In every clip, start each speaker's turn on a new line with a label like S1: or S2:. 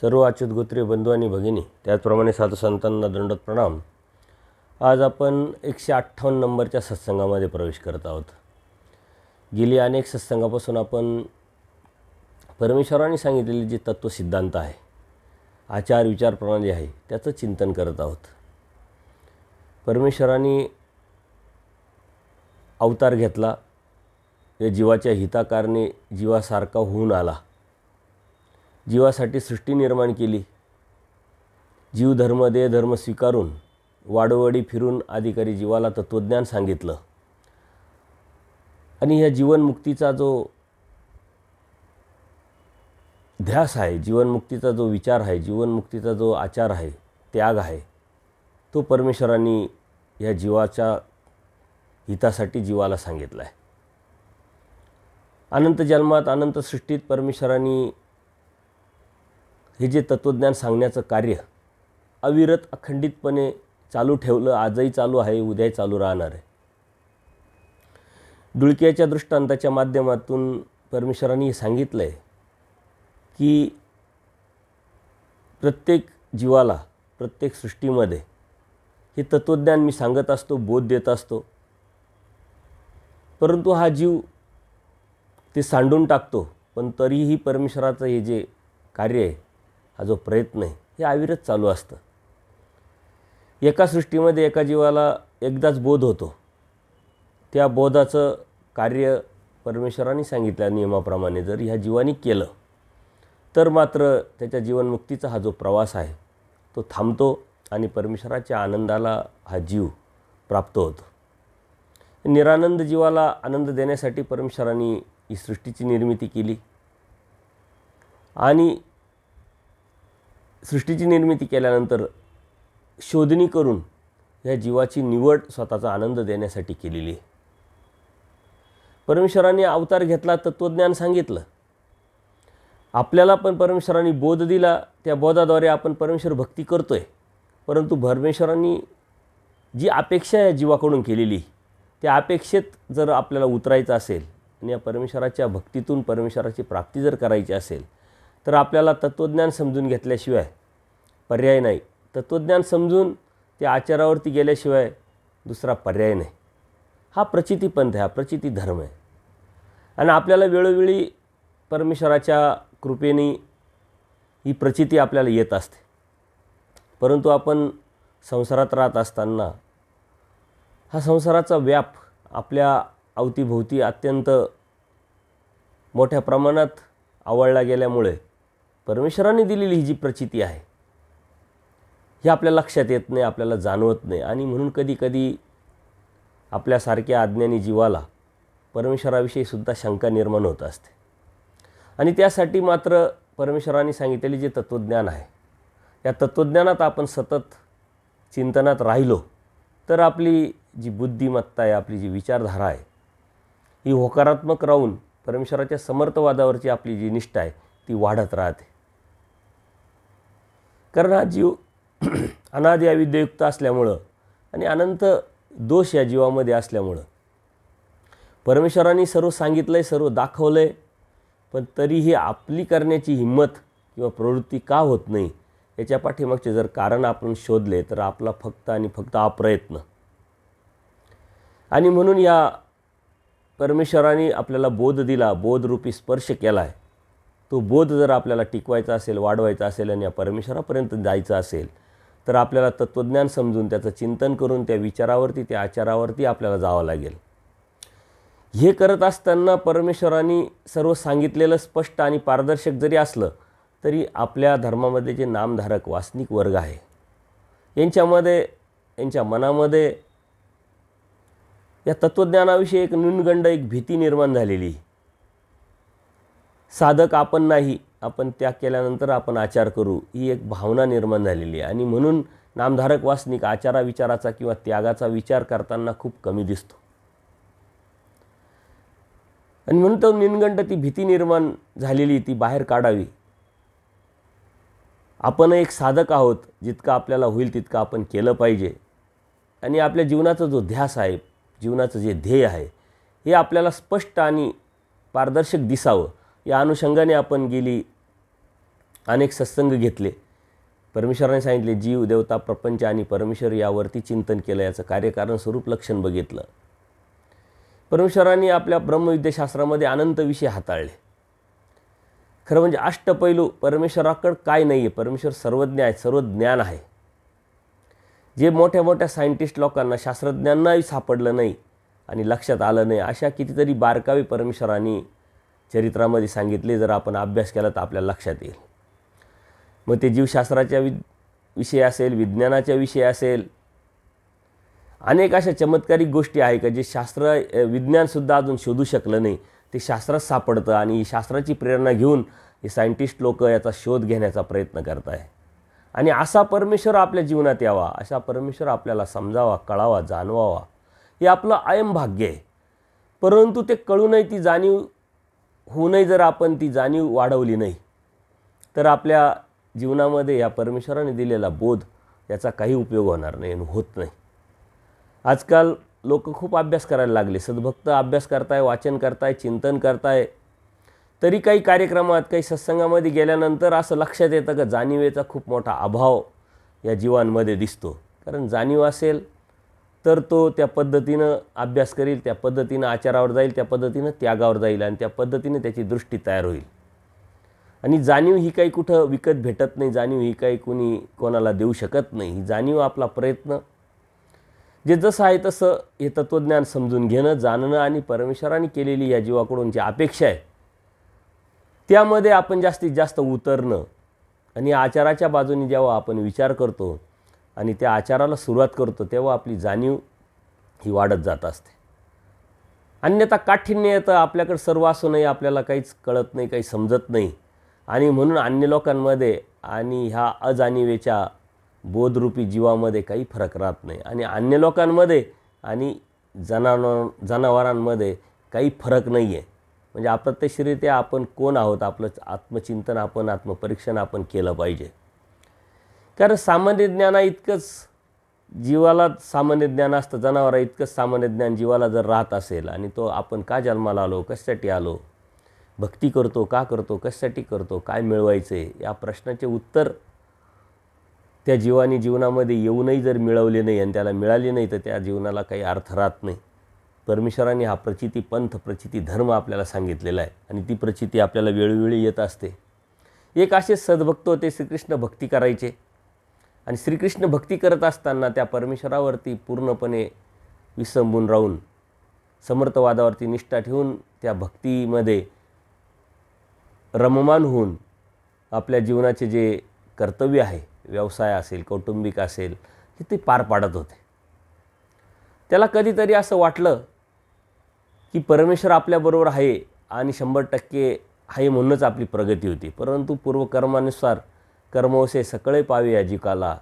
S1: सर्व अच्युत गोत्रीय बंधू आणि भगिनी, त्याचप्रमाणे साधू संतांना दंडवत प्रणाम. आज आपण 158 नंबरच्या सत्संगामध्ये प्रवेश करत आहोत. गेली अनेक सत्संगापासून आपण परमेश्वराने सांगितलेले जे तत्वसिद्धांत आहे, आचार विचार प्रणाली आहे, त्याचं चिंतन करत आहोत. परमेश्वराने अवतार घेतला, या जीवाच्या हिताकारणे जीवासारखा होऊन आला, जीवासाठी सृष्टी निर्माण केली, जीव धर्म देह धर्म स्वीकारून वाडोवडी फिरून अधिकारी जीवाला तत्त्वज्ञान सांगितलं. आणि ह्या जीवनमुक्तीचा जो ध्यास आहे, जीवनमुक्तीचा जो विचार आहे, जीवनमुक्तीचा जो आचार आहे, त्याग आहे, तो परमेश्वरांनी ह्या जीवाच्या हितासाठी जीवाला सांगितला आहे. अनंत जन्मात अनंत सृष्टीत परमेश्वरांनी हे जे तत्त्वज्ञान सांगण्याचं कार्य अविरत अखंडितपणे चालू ठेवलं. आजही चालू आहे, उद्याही चालू राहणार आहे. डुळक्याच्या दृष्टांताच्या माध्यमातून परमेश्वरांनी सांगितलं आहे की प्रत्येक जीवाला, प्रत्येक सृष्टीमध्ये हे तत्त्वज्ञान मी सांगत असतो, बोध देत असतो, परंतु हा जीव ते सांडून टाकतो. पण तरीही परमेश्वराचं हे जे कार्य आहे, हा जो प्रयत्न आहे, हे अविरत चालू असतं. एका सृष्टीमध्ये एका जीवाला एकदाच बोध होतो. त्या बोधाचं कार्य परमेश्वराने सांगितल्या नियमाप्रमाणे जर ह्या जीवाने केलं तर मात्र त्याच्या जीवनमुक्तीचा हा जो प्रवास आहे तो थांबतो आणि परमेश्वराच्या आनंदाला हा जीव प्राप्त होतो. निरानंद जीवाला आनंद देण्यासाठी परमेश्वराने ही सृष्टीची निर्मिती केली आणि सृष्टीची निर्मिती केल्यानंतर शोधणी करून ह्या जीवाची निवड स्वतःचा आनंद देण्यासाठी केलेली आहे. परमेश्वराने अवतार घेतला, तत्त्वज्ञान सांगितलं. आपल्याला पण परमेश्वराने बोध दिला, त्या बोधाद्वारे आपण परमेश्वर भक्ती करतो आहे. परंतु परमेश्वरांनी जी अपेक्षा या जीवाकडून केलेली, त्या अपेक्षेत जर आपल्याला उतरायचं असेल आणि या परमेश्वराच्या भक्तीतून परमेश्वराची प्राप्ती जर करायची असेल तर आपल्याला तत्त्वज्ञान समजून घेतल्याशिवाय पर्याय नाही. तत्त्वज्ञान समजून त्या आचारावरती गेल्याशिवाय दुसरा पर्याय नाही. हा प्रचितीपंथ आहे, हा प्रचिती धर्म आहे. आणि आपल्याला वेळोवेळी परमेश्वराच्या कृपेने ही प्रचिती आपल्याला येत असते. परंतु आपण संसारात राहत असताना हा संसाराचा व्याप आपल्या अवतीभोवती अत्यंत मोठ्या प्रमाणात आवळला गेल्यामुळे परमेश्वराने दिलेली ही जी प्रचिती आहे हे आपल्या लक्षात येत नाही, आपल्याला जाणवत नाही. आणि म्हणून कधीकधी आपल्यासारख्या अज्ञानी जीवाला परमेश्वराविषयी सुद्धा शंका निर्माण होत असते. आणि त्यासाठी मात्र परमेश्वराने सांगितलेले जे तत्त्वज्ञान आहे, या तत्त्वज्ञानात आपण सतत चिंतनात राहिलो तर आपली जी बुद्धिमत्ता आहे, आपली जी विचारधारा आहे, ही होकारात्मक राहून परमेश्वराच्या समर्थवादावरची आपली जी निष्ठा आहे ती वाढत राहते. कारण हा जीव अनादि अविद्यायुक्त असल्यामुळं आणि अनंत दोष या जीवामध्ये असल्यामुळं परमेश्वराने सर्व सांगितलं आहे, सर्व दाखवलं आहे, पण तरीही आपली करण्याची हिंमत किंवा प्रवृत्ती का होत नाही, याच्या पाठीमागचे जर कारण आपण शोधले तर आपला फक्त आणि फक्त अप्रयत्न. आणि म्हणून या परमेश्वराने आपल्याला बोध दिला, बोधरूपी स्पर्श केला आहे. तो बोध जर आपल्याला टिकवायचा असेल, वाढवायचा असेल आणि या परमेश्वरापर्यंत जायचं असेल तर आपल्याला तत्त्वज्ञान समजून त्याचं चिंतन करून त्या विचारावरती, त्या आचारावरती आपल्याला जावं लागेल. हे करत असताना परमेश्वराने सर्व सांगितलेलं स्पष्ट आणि पारदर्शक जरी असलं तरी आपल्या धर्मामध्ये जे नामधारक वासनिक वर्ग आहे यांच्यामध्ये, यांच्या मनामध्ये या तत्त्वज्ञानाविषयी एक न्यूनगंड, एक भीती निर्माण झालेली. साधक आपण नाही, आपण त्याग केल्यानंतर आपण आचार करू, ही एक भावना निर्माण झालेली आहे. आणि म्हणून नामधारक वासनिक आचाराविचाराचा किंवा त्यागाचा विचार करताना खूप कमी दिसतो. आणि म्हणून तो न्यूनगंड, ती भीती निर्माण झालेली, ती बाहेर काढावी. आपण एक साधक आहोत, जितकं आपल्याला होईल तितकं आपण केलं पाहिजे. आणि आपल्या जीवनाचा जो ध्यास आहे, जीवनाचं जे ध्येय आहे, हे आपल्याला स्पष्ट आणि पारदर्शक दिसावं, या अनुषंगाने आपण गेली अनेक सत्संग घेतले. परमेश्वराने सांगितले जीव, देवता, प्रपंच आणि परमेश्वर यावरती चिंतन केलं, याचं कार्यकारण स्वरूप लक्षण बघितलं. परमेश्वराने आपल्या ब्रह्मविद्याशास्त्रामध्ये अनंत विषय हाताळले. खरं म्हणजे अष्टपैलू परमेश्वराकडं काय नाही आहे, परमेश्वर सर्वज्ञ आहे, सर्व ज्ञान आहे. जे मोठ्या मोठ्या सायंटिस्ट लोकांना, शास्त्रज्ञांनाही सापडलं नाही आणि लक्षात आलं नाही, अशा कितीतरी बारकावे परमेश्वराने चरित्रामध्ये सांगितले. जर आपण अभ्यास केला तर आपल्याला लक्षात येईल. मग ते जीवशास्त्राच्या विषय असेल, विज्ञानाच्या विषय असेल, अनेक अशा चमत्कारिक गोष्टी आहे का जे विज्ञानसुद्धा अजून शोधू शकलं नाही, ते शास्त्रात सापडतं. आणि शास्त्राची प्रेरणा घेऊन हे सायंटिस्ट लोक याचा शोध घेण्याचा प्रयत्न करत आहे. आणि असा परमेश्वर आपल्या जीवनात यावा, असा परमेश्वर आपल्याला समजावा, कळावा, जाणवावा, हे आपलं कायम भाग्य आहे. परंतु ते कळूनही ती जाणीव होऊनही जर आपण ती जाणीव वाढवली नाही तर आपल्या जीवनामध्ये या परमेश्वराने दिलेला बोध याचा काही उपयोग होणार नाही आणि होत नाही. आजकाल लोक खूप अभ्यास करायला लागले, सद्भक्त अभ्यास करताय, वाचन करताय, चिंतन करताय. तरी काही कार्यक्रमात, काही सत्संगामध्ये गेल्यानंतर असं लक्षात येतं का जाणीवेचा खूप मोठा अभाव या जीवांमध्ये दिसतो. कारण जाणीव असेल तर तो त्या पद्धतीनं अभ्यास करील, त्या पद्धतीनं आचारावर जाईल, त्या पद्धतीनं त्यागावर जाईल आणि त्या पद्धतीने त्याची दृष्टी तयार होईल. आणि जाणीव ही काही कुठं विकत भेटत नाही, जाणीव ही काही कोणाला देऊ शकत नाही. ही जाणीव आपला प्रयत्न, जे जसं आहे तसं हे तत्त्वज्ञान समजून घेणं, जाणणं आणि परमेश्वराने केलेली या जीवाकडून जी अपेक्षा आहे त्यामध्ये आपण जास्तीत जास्त उतरणं. आणि आचाराच्या बाजूने जेव्हा आपण विचार करतो आणि त्या आचाराला सुरुवात करतो तेव्हा आपली जाणीव ही वाढत जात असते. अन्यथा काठिण्य येतं, आपल्याकडे सर्व असूनही आपल्याला काहीच कळत नाही, काही समजत नाही. आणि म्हणून अन्य लोकांमध्ये आणि ह्या अजाणीवेच्या बोधरूपी जीवामध्ये काही फरक राहत नाही. आणि अन्य लोकांमध्ये आणि जनावरांमध्ये काही फरक नाही आहे. म्हणजे अप्रत्यक्षरित्या आपण कोण आहोत, आपलं आत्मचिंतन, आपण आत्मपरीक्षण आपण केलं पाहिजे. कारण सामान्य ज्ञाना इतकंच जीवाला सामान्य ज्ञान असतं, जनावरा इतकंच सामान्य ज्ञान जीवाला जर राहत असेल आणि तो आपण का जन्माला आलो, कशासाठी आलो, भक्ती करतो का करतो, कशासाठी करतो, काय मिळवायचं आहे, या प्रश्नाचे उत्तर त्या जीवाने जीवनामध्ये येऊनही जर मिळवले नाही आणि त्याला मिळाले नाही तर त्या जीवनाला काही अर्थ राहत नाही. परमेश्वराने हा प्रचिती पंथ, प्रचिती धर्म आपल्याला सांगितलेला आहे आणि ती प्रचिती आपल्याला वेळोवेळी येत असते. एक असे सद्भक्त होते, श्रीकृष्ण भक्ती करायचे आणि श्रीकृष्ण भक्ती करत असताना त्या परमेश्वरावरती पूर्णपणे विसंबून राहून, समर्थवादावरती निष्ठा ठेवून त्या भक्तीमध्ये रममान होऊन आपल्या जीवनाचे जे कर्तव्य आहे, व्यवसाय असेल, कौटुंबिक असेल, हे ते पार पाडत होते. त्याला कधीतरी असं वाटलं की परमेश्वर आपल्याबरोबर आहे आणि 100% आहे म्हणूनच आपली प्रगती होती. परंतु पूर्वकर्मानुसार कर्मवसे सकळे पावे या जीवाला.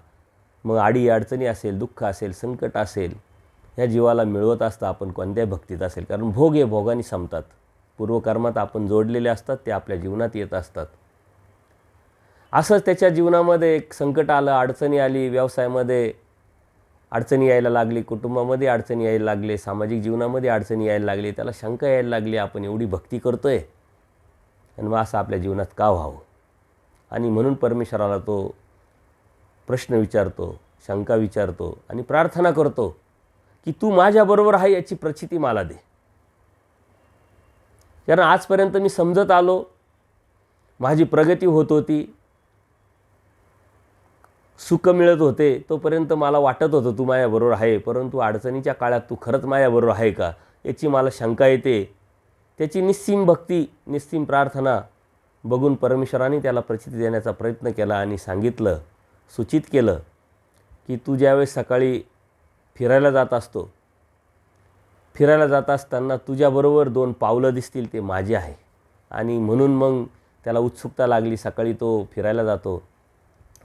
S1: मग आडी अडचणी असेल, दुःख असेल, संकट असेल, ह्या जीवाला मिळवत असतं आपण कोणत्याही भक्तीत असेल. कारण भोग हे भोगाने संपतात. पूर्वकर्मात आपण जोडलेले असतात, ते आपल्या जीवनात येत असतात. असंच त्याच्या जीवनामध्ये एक संकट आलं, अडचणी आली, व्यवसायामध्ये अडचणी यायला लागली, कुटुंबामध्ये अडचणी यायला लागले, सामाजिक जीवनामध्ये अडचणी यायला लागली. त्याला शंका यायला लागली, आपण एवढी भक्ती करतोय आणि मग असं आपल्या जीवनात का व्हावं. आणि म्हणून परमेश्वराला तो प्रश्न विचारतो, शंका विचारतो आणि प्रार्थना करतो की तू माझ्याबरोबर आहे याची प्रचिती मला दे. कारण आजपर्यंत मी समजत आलो, माझी प्रगती होत होती, सुख मिळत होते, तोपर्यंत मला वाटत होतं तू माझ्याबरोबर आहे. परंतु अडचणीच्या काळात तू खरंच माझ्याबरोबर आहे का याची मला शंका येते. त्याची निस्सीम भक्ती, निस्सीम प्रार्थना बघून परमेश्वराने त्याला प्रचिती देण्याचा प्रयत्न केला आणि सांगितलं, सूचित केलं की तू ज्यावेळेस सकाळी फिरायला जात असतो, फिरायला जात असताना तुझ्याबरोबर 2 पावलं दिसतील, ते माझे आहे. आणि म्हणून मग त्याला उत्सुकता लागली. सकाळी तो फिरायला जातो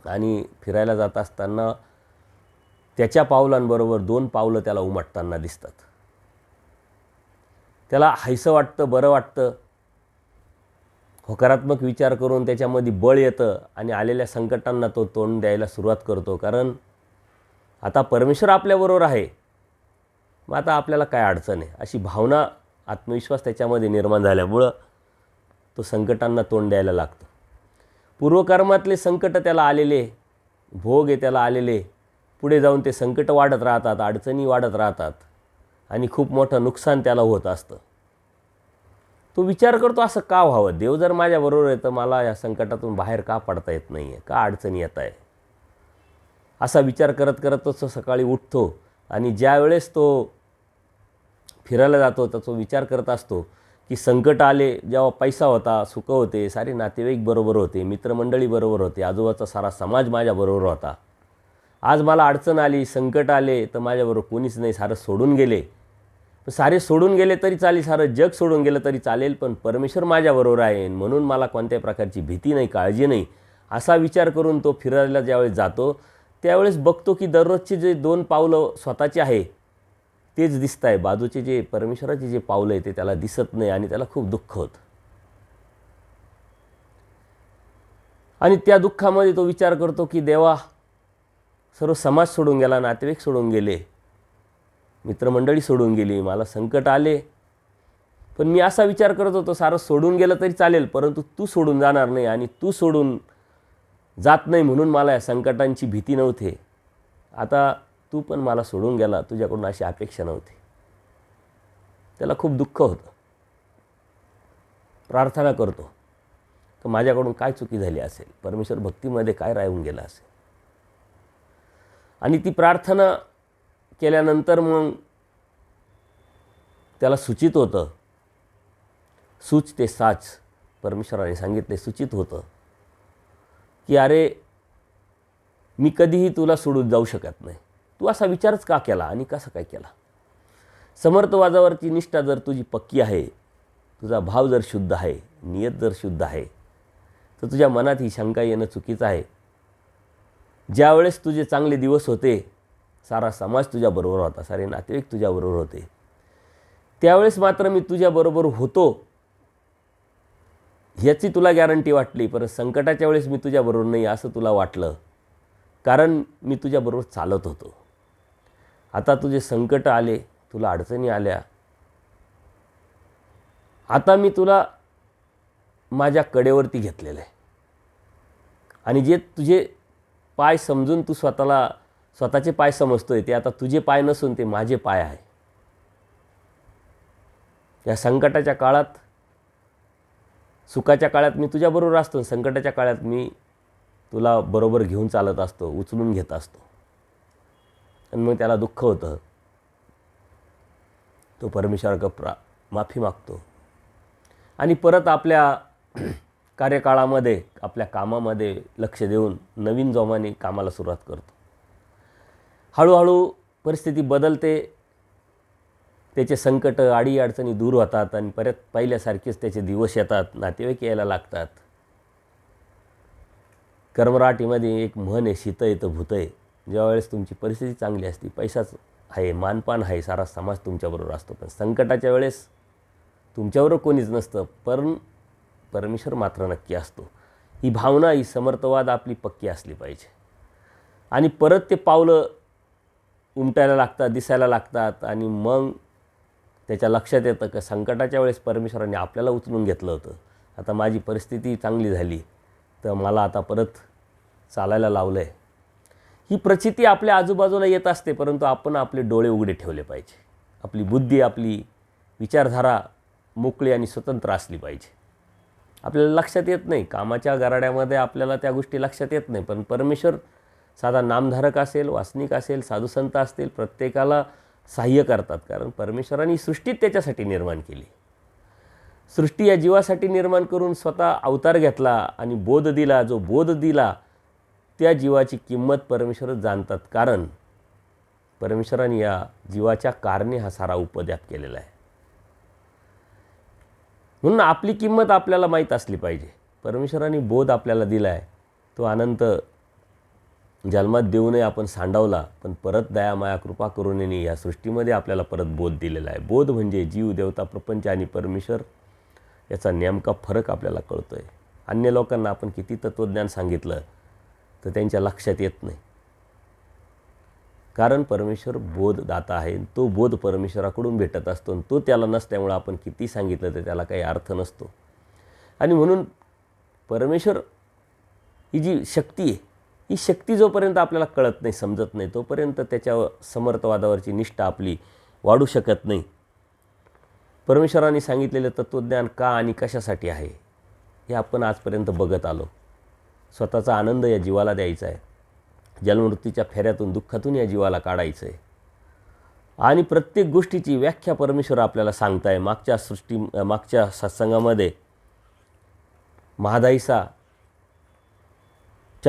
S1: आणि फिरायला जात असताना त्याच्या पावलांबरोबर 2 पावलं त्याला उमटताना दिसतात. त्याला हायसं वाटतं, बरं वाटतं, होकारात्मक विचार करून त्याच्यामध्ये बळ येतं आणि आलेल्या संकटांना तो तोंड द्यायला सुरुवात करतो. कारण आता परमेश्वर आपल्याबरोबर आहे, मग आता आपल्याला काय अडचण आहे, अशी भावना, आत्मविश्वास त्याच्यामध्ये निर्माण झाल्यामुळं तो संकटांना तोंड द्यायला लागतो. पूर्वकर्मातले संकट त्याला आलेले, भोग आहे त्याला आलेले, पुढे जाऊन ते संकट वाढत राहतात, अडचणी वाढत राहतात आणि खूप मोठं नुकसान त्याला होत असतं. तो विचार करतो असं का व्हावं, देव जर माझ्याबरोबर आहे तर मला या संकटातून बाहेर का पडता येत नाही आहे, का अडचणी येत आहे, असा विचार करत करत तो सकाळी उठतो. आणि ज्या वेळेस तो फिरायला जातो तर तो विचार करत असतो की संकट आले, जेव्हा पैसा होता, सुख होते, सारे नातेवाईक बरोबर होते, मित्रमंडळी बरोबर होते, आजूबाजूचा सारा समाज माझ्याबरोबर होता. आज मला अडचण आली, संकट आले तर माझ्याबरोबर कोणीच नाही, सारं सोडून गेले. सारे सोडून गेले तरी चालेल, सारं जग सोडून गेलं तरी चालेल, पण परमेश्वर माझ्याबरोबर आहे म्हणून मला कोणत्याही प्रकारची भीती नाही, काळजी नाही, असा विचार करून तो फिरायला ज्यावेळेस जातो त्यावेळेस बघतो की दररोजचे जे 2 पावलं स्वतःचे आहे तेच दिसत आहे, बाजूचे जे परमेश्वराचे जे पावलं आहे ते त्याला दिसत नाही आणि त्याला खूप दुःख होतं. आणि त्या दुःखामध्ये तो विचार करतो की देवा, सर्व समाज सोडून गेला, नातेवाईक सोडून गेले, मित्रमंडळी सोडून गेली, मला संकट आले, पण मी असा विचार करत होतो सारं सोडून गेलं तरी चालेल, परंतु तू सोडून जाणार नाही आणि तू सोडून जात नाही म्हणून मला या संकटांची भीती नव्हती. आता तू पण मला सोडून गेला, तुझ्याकडून अशी अपेक्षा नव्हती. त्याला खूप दुःख होतं. प्रार्थना करतो की माझ्याकडून काय चुकी झाली असेल, परमेश्वर भक्तीमध्ये काय राहून गेला असेल. आणि ती प्रार्थना केल्यानंतर मग त्याला सूचित होतं, सूच ते साच, परमेश्वराने सांगितले, सूचित होतं की अरे मी कधीही तुला सोडून जाऊ शकत नाही. तू असा विचारच का केला आणि कसा काय केला? समर्थवादावरची निष्ठा जर तुझी पक्की आहे, तुझा भाव जर शुद्ध आहे, नियत जर शुद्ध आहे, तर तुझ्या मनात ही शंका येणं चुकीचं आहे. ज्यावेळेस तुझे चांगले दिवस होते, सारा समाज तुझ्याबरोबर होता, सारे नातेवाईक तुझ्याबरोबर होते, त्यावेळेस मात्र मी तुझ्याबरोबर होतो ह्याची तुला गॅरंटी वाटली, पण संकटाच्या वेळेस मी तुझ्याबरोबर नाही असं तुला वाटलं, कारण मी तुझ्याबरोबर चालत होतो. आता तुझे संकट आले, तुला अडचणी आल्या, आता मी तुला माझ्या कडेवरती घेतलेलं आहे आणि जे तुझे पाय समजून तू स्वतःचे पाय समजतोय ते आता तुझे पाय नसून ते माझे पाय आहे. या संकटाच्या काळात, सुखाच्या काळात मी तुझ्याबरोबर असतो, संकटाच्या काळात मी तुला बरोबर घेऊन चालत असतो, उचलून घेत असतो. आणि मग त्याला दुःख होतं. तो परमेश्वराकडे माफी मागतो आणि परत आपल्या कार्यकाळामध्ये, आपल्या कामामध्ये लक्ष देऊन नवीन जोमाने कामाला सुरुवात करतो. हळूहळू परिस्थिती बदलते, त्याचे संकट, अडीअडचणी दूर होतात आणि परत पहिल्यासारखेच त्याचे दिवस येतात, नातेवाईक यायला लागतात. कर्मराटीमध्ये एक म्हण आहे, शीतय तर भूतय. ज्यावेळेस तुमची परिस्थिती चांगली असते, पैसाच आहे, मानपान आहे, सारा समाज तुमच्याबरोबर असतो, पण संकटाच्या वेळेस तुमच्याबरोबर कोणीच नसतं, पण परमेश्वर मात्र नक्की असतो. ही भावना, ही समर्थवाद आपली पक्की असली पाहिजे. आणि परत ते पावलं उमटायला लागतात, दिसायला लागतात आणि मग त्याच्या लक्षात येतं की संकटाच्या वेळेस परमेश्वराने आपल्याला उचलून घेतलं होतं. आता माझी परिस्थिती चांगली झाली तर मला आता परत चालायला लावलं आहे. ही प्रचिती आपल्या आजूबाजूला येत असते, परंतु आपण आपले डोळे उघडे ठेवले पाहिजे. आपली बुद्धी, आपली विचारधारा मोकळी आणि स्वतंत्र असली पाहिजे. आपल्याला लक्षात येत नाही, कामाच्या गराड्यामध्ये आपल्याला त्या गोष्टी लक्षात येत नाही, पण परमेश्वर साधा नामधारक असेल, वासनिक असेल, साधुसंत असतील, प्रत्येकाला सहाय्य करतात. कारण परमेश्वराने सृष्टीत त्याच्यासाठी निर्माण केली. सृष्टी या जीवासाठी निर्माण करून स्वतः अवतार घेतला आणि बोध दिला. जो बोध दिला त्या जीवाची किंमत परमेश्वरच जाणतात, कारण परमेश्वराने या जीवाच्या कारणे हा सारा उपद्याप केलेला आहे. म्हणून आपली किंमत आपल्याला माहीत असली पाहिजे. परमेश्वराने बोध आपल्याला दिला आहे, तो अनंत जन्मात देऊनही आपण सांडवला, पण परत दया, माया, कृपा करुणेने या सृष्टीमध्ये आपल्याला परत बोध दिलेला आहे. बोध म्हणजे जीव, देवता, प्रपंच आणि परमेश्वर याचा नेमका फरक आपल्याला कळतो आहे. अन्य लोकांना आपण किती तत्त्वज्ञान सांगितलं तर त्यांच्या लक्षात येत नाही, कारण परमेश्वर बोधदाता आहे. तो बोध परमेश्वराकडून भेटत असतो आणि तो त्याला नसल्यामुळे आपण किती सांगितलं तर त्याला काही अर्थ नसतो. आणि म्हणून परमेश्वर ही जी शक्ती आहे, ही शक्ती जोपर्यंत आपल्याला कळत नाही, समजत नाही, तोपर्यंत त्याच्या समर्थवादावरची निष्ठा आपली वाढू शकत नाही. परमेश्वरांनी सांगितलेलं तत्त्वज्ञान का आणि कशासाठी आहे हे आपण आजपर्यंत बघत आलो. स्वतःचा आनंद या जीवाला द्यायचा आहे, जन्ममृत्यूच्या फेऱ्यातून, दुःखातून या जीवाला काढायचं आहे. आणि प्रत्येक गोष्टीची व्याख्या परमेश्वर आपल्याला सांगताय. मागच्या सत्संगामध्ये महादाईसाच्या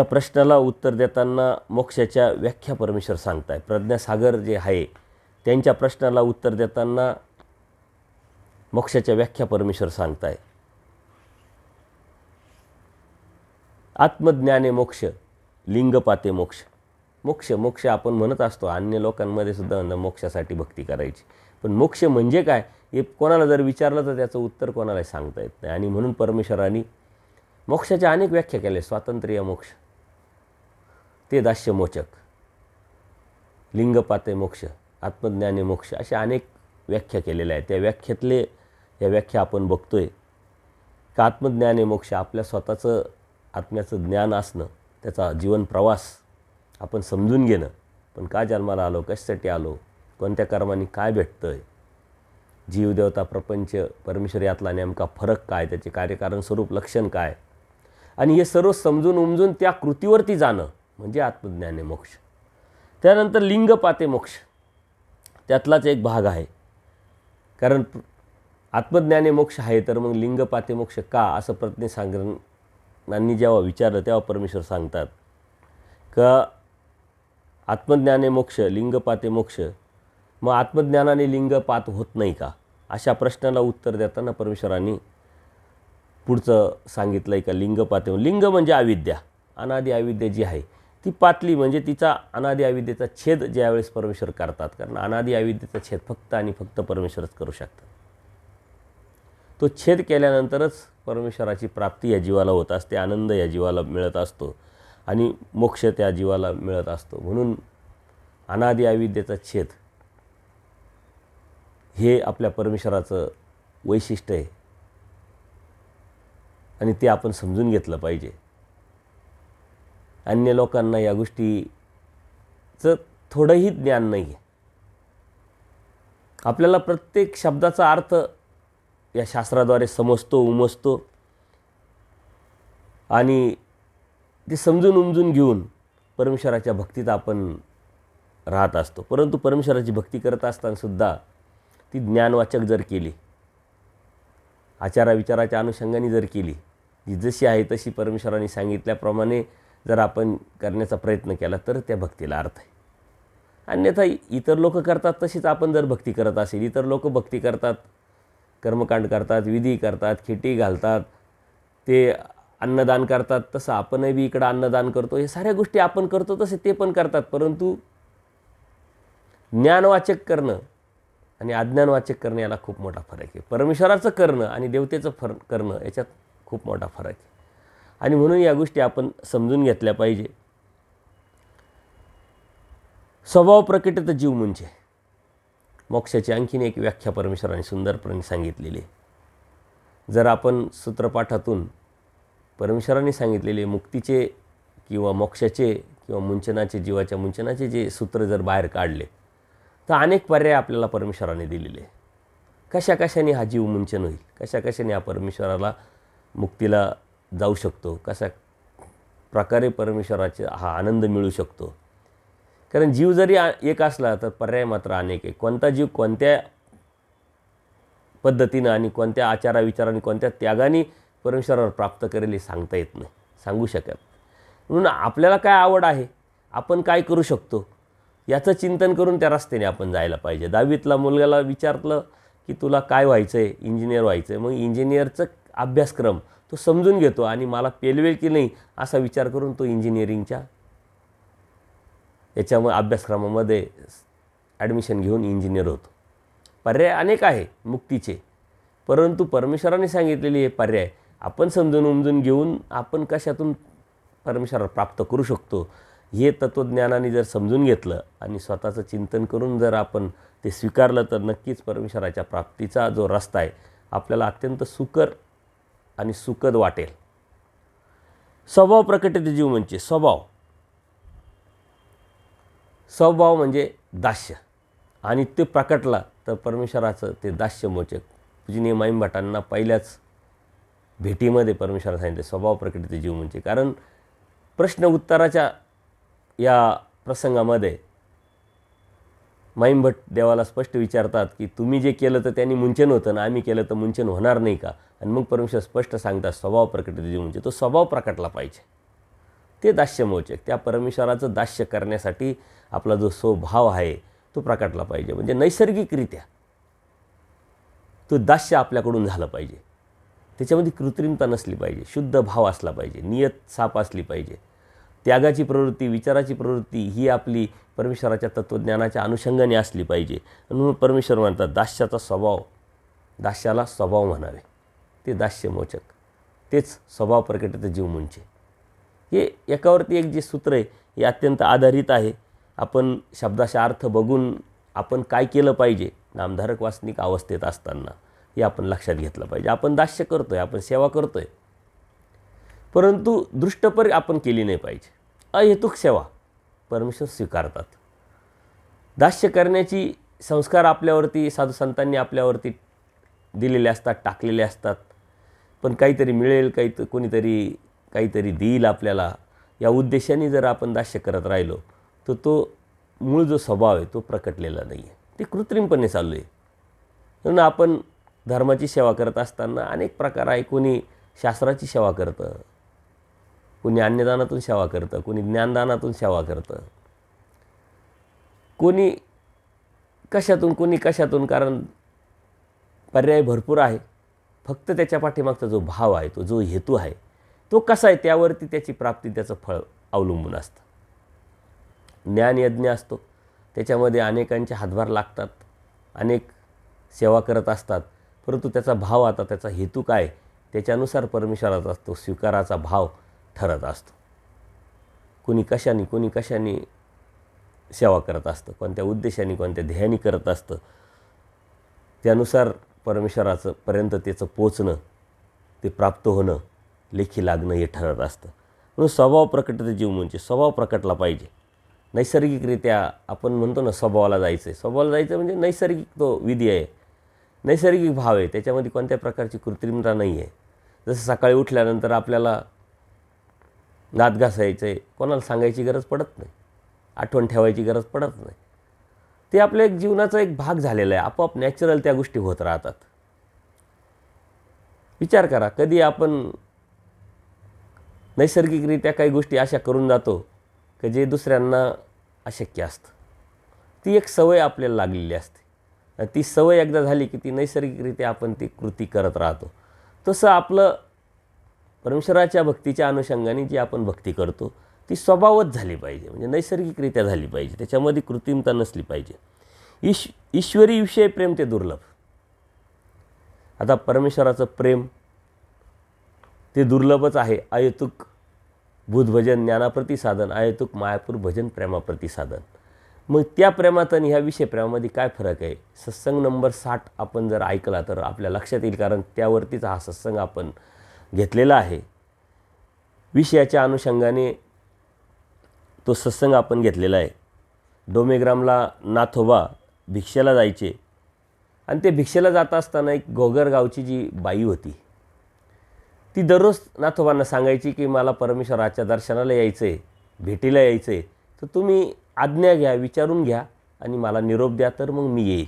S1: प्रश्नाला उत्तर देताना मोक्षाच्या व्याख्या परमेश्वर सांगताय. प्रज्ञासागर जे आहे त्यांच्या प्रश्नाला उत्तर देताना मोक्षाच्या व्याख्या परमेश्वर सांगताय. आत्मज्ञाने मोक्ष, लिंगपाते मोक्ष. मोक्ष आपण म्हणत असतो, अन्य लोकांमध्ये सुद्धा मोक्षासाठी भक्ती करायची. पण मोक्ष म्हणजे काय हे कोणाला जर विचारलं तर त्याचं उत्तर कोणालाही सांगता येत नाही. आणि म्हणून परमेश्वरांनी मोक्षाच्या अनेक व्याख्या केल्या. स्वातंत्र्य मोक्ष, ते दास्यमोचक, लिंगपाते मोक्ष, आत्मज्ञाने मोक्ष, अशा अनेक व्याख्या केलेल्या आहेत. या व्याख्या आपण बघतोय का आत्मज्ञाने मोक्ष, आपल्या स्वतःचं आत्म्याचं ज्ञान असणं, त्याचा जीवन प्रवास आपण समजून घेणं. पण का जन्माला आलो, कशासाठी आलो, कोणत्या कर्माने काय भेटतं आहे, जीवदेवता, प्रपंच, परमेश्वर यातला नेमका फरक काय, त्याचे कार्यकारण स्वरूप, लक्षण काय, आणि हे सर्व समजून उमजून त्या कृतीवरती जाणं म्हणजे आत्मज्ञाने मोक्ष. त्यानंतर लिंगपाते मोक्ष, त्यातलाच एक भाग आहे. कारण आत्मज्ञाने मोक्ष आहे तर मग लिंगपाते मोक्ष का, असं प्रज्ञासागरांनी जेव्हा विचारलं तेव्हा परमेश्वर सांगतात का आत्मज्ञाने मोक्ष, लिंगपाते मोक्ष, मग आत्मज्ञानाने लिंगपात होत नाही का, अशा प्रश्नाला उत्तर देताना परमेश्वरांनी पुढचं सांगितलं आहे का लिंगपाते. लिंग म्हणजे अविद्या, अनादि अविद्या जी आहे ती पातली, म्हणजे तिचा अनादि अविद्येचा छेद ज्यावेळेस परमेश्वर करतात. कारण अनादि अविद्येचा छेद फक्त आणि फक्त परमेश्वरच करू शकतात. तो छेद केल्यानंतरच परमेश्वराची प्राप्ती या जीवाला होत असते, आनंद या जीवाला मिळत असतो आणि मोक्ष त्या जीवाला मिळत असतो. म्हणून अनादि अविद्येचा छेद हे आपल्या परमेश्वराचं वैशिष्ट्य आहे आणि ते आपण समजून घेतलं पाहिजे. अन्य लोकांना या गोष्टीचं थोडंही ज्ञान नाही आहे. आपल्याला प्रत्येक शब्दाचा अर्थ या शास्त्राद्वारे समजतो, उमजतो आणि ते समजून उमजून घेऊन परमेश्वराच्या भक्तीत आपण राहत असतो. परंतु परमेश्वराची भक्ती करत असतानासुद्धा ती ज्ञानवाचक जर केली, आचारविचाराच्या अनुषंगाने जर केली, जी जशी आहे तशी परमेश्वरांनी सांगितल्याप्रमाणे जर आपण करण्याचा प्रयत्न केला तर त्या भक्तीला अर्थ आहे. अन्यथा इतर लोक करतात तशीच आपण जर भक्ती करत असेल, इतर लोक भक्ती करतात, कर्मकांड करतात, विधी करतात, खिटी घालतात, ते अन्नदान करतात, तसं आपणही बी इकडं अन्नदान करतो, हे साऱ्या गोष्टी आपण करतो तसे ते पण करतात. परंतु ज्ञानवाचक करणं आणि अज्ञानवाचक करणं याला खूप मोठा फरक आहे. परमेश्वराचं करणं आणि देवतेचं करणं याच्यात खूप मोठा फरक आहे. आणि म्हणून या गोष्टी आपण समजून घेतल्या पाहिजे. स्वभाव प्रकटित जीव म्हणजे मोक्षाची आणखीन एक व्याख्या परमेश्वराने सुंदरपणे सांगितलेली आहे. जर आपण सूत्रपाठातून परमेश्वराने सांगितलेले मुक्तीचे किंवा मोक्षाचे किंवा मुंचनाचे, जीवाच्या मुंचनाचे जे सूत्र जर बाहेर काढले तर अनेक पर्याय आपल्याला परमेश्वराने दिलेले आहे. कशा कशाने हा जीव मुंचन होईल, कशा कशाने हा परमेश्वराला मुक्तीला जाऊ शकतो, कशा प्रकारे परमेश्वराचा हा आनंद मिळू शकतो. कारण जीव जरी एक असला तर पर्याय मात्र अनेक आहे. कोणता जीव कोणत्या पद्धतीनं आणि कोणत्या आचाराविचाराने, कोणत्या त्यागाने परमेश्वरावर प्राप्त करेल हे सांगता येत नाही, सांगू शकत. म्हणून आपल्याला काय आवड आहे, आपण काय करू शकतो याचं चिंतन करून त्या रस्त्याने आपण जायला पाहिजे. 10वीतला मुलगाला विचारलं की तुला काय व्हायचं आहे, इंजिनियर व्हायचं आहे, मग इंजिनियरचं अभ्यासक्रम तो समजून घेतो आणि मला पेलवेल की नाही असा विचार करून तो इंजिनिअरिंगच्या याच्यामध्ये अभ्यासक्रमामध्ये ॲडमिशन घेऊन इंजिनियर होतो. पर्याय अनेक आहे मुक्तीचे, परंतु परमेश्वराने सांगितलेले हे पर्याय आपण समजून उमजून घेऊन आपण कशातून परमेश्वराला प्राप्त करू शकतो हे तत्त्वज्ञानाने जर समजून घेतलं आणि स्वतःचं चिंतन करून जर आपण ते स्वीकारलं तर नक्कीच परमेश्वराच्या प्राप्तीचा जो रस्ता आहे आपल्याला अत्यंत सुकर आणि सुखद वाटेल. स्वभाव प्रकटित जीव म्हणजे स्वभाव म्हणजे दास्य, आणि ते प्रकटला तर परमेश्वराचं ते दास्यमोचक. पूजनीय माईम भटांना पहिल्याच भेटीमध्ये परमेश्वराने सांगितले स्वभाव प्रकटित जीव म्हणजे. कारण प्रश्न उत्तराच्या या प्रसंगामध्ये माईम भट देवाला स्पष्ट विचारतात की तुम्ही जे केलं तर त्यांनी मुंचन होतं ना, आम्ही केलं तर मुंचन होणार नाही का? आणि मग परमेश्वर स्पष्ट सांगतात स्वभाव प्रकटित जीव म्हणजे तो स्वभाव प्रकटला पाहिजे. ते दास्यमोचक, त्या परमेश्वराचं दास्य करण्यासाठी आपला जो स्वभाव आहे तो प्रकटला पाहिजे. म्हणजे नैसर्गिकरित्या तो दास्य आपल्याकडून झालं पाहिजे. त्याच्यामध्ये कृत्रिमता नसली पाहिजे, शुद्ध भाव असला पाहिजे, नियत साफ असली पाहिजे, त्यागाची प्रवृत्ती, विचाराची प्रवृत्ती ही आपली परमेश्वराच्या तत्त्वज्ञानाच्या अनुषंगाने असली पाहिजे. म्हणून परमेश्वर म्हणतात दास्याचा स्वभाव, दास्याला स्वभाव म्हणावे, ते दास्यमोचक, तेच स्वभाव प्रकटित जीव म्हणजे. हे एकावरती एक जे सूत्र आहे हे अत्यंत आधारित आहे. आपण शब्दाचा अर्थ बघून आपण काय केलं पाहिजे नामधारक वासनिक अवस्थेत असताना हे आपण लक्षात घेतलं पाहिजे. आपण दास्य करतो आहे, आपण सेवा करतो आहे, परंतु दृष्टपर आपण केली नाही पाहिजे. अहेतुक सेवा परमेश्वर स्वीकारतात. दास्य करण्याची संस्कार आपल्यावरती साधू संतांनी आपल्यावरती दिलेले असतात, टाकलेले असतात. पण काहीतरी मिळेल, कोणीतरी काहीतरी देईल आपल्याला, या उद्देशाने जर आपण दास्य करत राहिलो तर तो मूळ जो स्वभाव आहे तो प्रकटलेला नाही आहे, ते कृत्रिमपणे चालू आहे. म्हणून आपण धर्माची सेवा करत असताना अनेक प्रकार आहे. कोणी शास्त्राची सेवा करतं, कोणी अन्नदानातून सेवा करतं, कोणी ज्ञानदानातून सेवा करतं, कोणी कशातून, कारण पर्याय भरपूर आहे. फक्त त्याच्या पाठीमागचा जो भाव आहे, तो जो हेतू आहे तो कसा आहे त्यावरती त्याची प्राप्ती, त्याचं फळ अवलंबून असतं. ज्ञानयज्ञ असतो, त्याच्यामध्ये अनेकांचे हातभार लागतात, अनेक सेवा करत असतात, परंतु त्याचा भाव, आता त्याचा हेतू काय, त्याच्यानुसार परमेश्वराचा तो स्वीकाराचा भाव ठरत असतो. कोणी कशाने सेवा करत असतं, कोणत्या उद्देशाने, कोणत्या ध्येयाने करत असतं, त्यानुसार परमेश्वराचं पर्यंत त्याचं पोचणं, ते प्राप्त होणं, लेखी लागणं हे ठरत असतं. म्हणून स्वभाव प्रकटित जीव म्हणजे स्वभाव प्रकटला पाहिजे. नैसर्गिकरित्या आपण म्हणतो ना स्वभावाला जायचं म्हणजे नैसर्गिक तो विधी आहे, नैसर्गिक भाव आहे, त्याच्यामध्ये कोणत्या प्रकारची कृत्रिमता नाही आहे. जसं सकाळी उठल्यानंतर आपल्याला दात घासायचं आहे, कोणाला सांगायची गरज पडत नाही, आठवण ठेवायची गरज पडत नाही. ते आपल्या एक जीवनाचा एक भाग झालेला आहे, आपोआप नॅचरल त्या गोष्टी होत राहतात. विचार करा, कधी आपण नैसर्गिकरित्या काही गोष्टी अशा करून जातो की जे दुसऱ्यांना अशक्य असतं. ती एक सवय आपल्याला लागलेली असते, आणि ती सवय एकदा झाली की ती नैसर्गिकरित्या आपण ती कृती करत राहतो. तसं आपलं परमेश्वराच्या भक्तीच्या अनुषंगाने जी आपण भक्ती करतो ती स्वभावच झाली पाहिजे, म्हणजे नैसर्गिकरित्या झाली पाहिजे, त्याच्यामध्ये कृत्रिमता नसली पाहिजे. ईश्वरी विषय प्रेम ते दुर्लभ. आता परमेश्वराचं प्रेम ते दुर्लभच आहे. अहेतुक बुधभजन ज्ञानाप्रती साधन, अहेतुक मायापूर भजन प्रेमाप्रती साधन. मग त्या प्रेमात आणि ह्या विषय प्रेमामध्ये काय फरक आहे? सत्संग नंबर 60 आपण जर ऐकला तर आपल्या लक्षात येईल, कारण त्यावरतीच हा सत्संग आपण घेतलेला आहे. विषयाच्या अनुषंगाने तो सत्संग आपण घेतलेला आहे. डोमेग्रामला नाथोबा भिक्षेला जायचे, आणि ते भिक्षेला जात असताना एक घोगर गावची जी बाई होती, ती दररोज नाथोबांना सांगायची की मला परमेश्वराच्या दर्शनाला यायचं आहे, भेटीला यायचं आहे, तर तुम्ही आज्ञा घ्या, विचारून घ्या आणि मला निरोप द्या, तर मग मी येईल.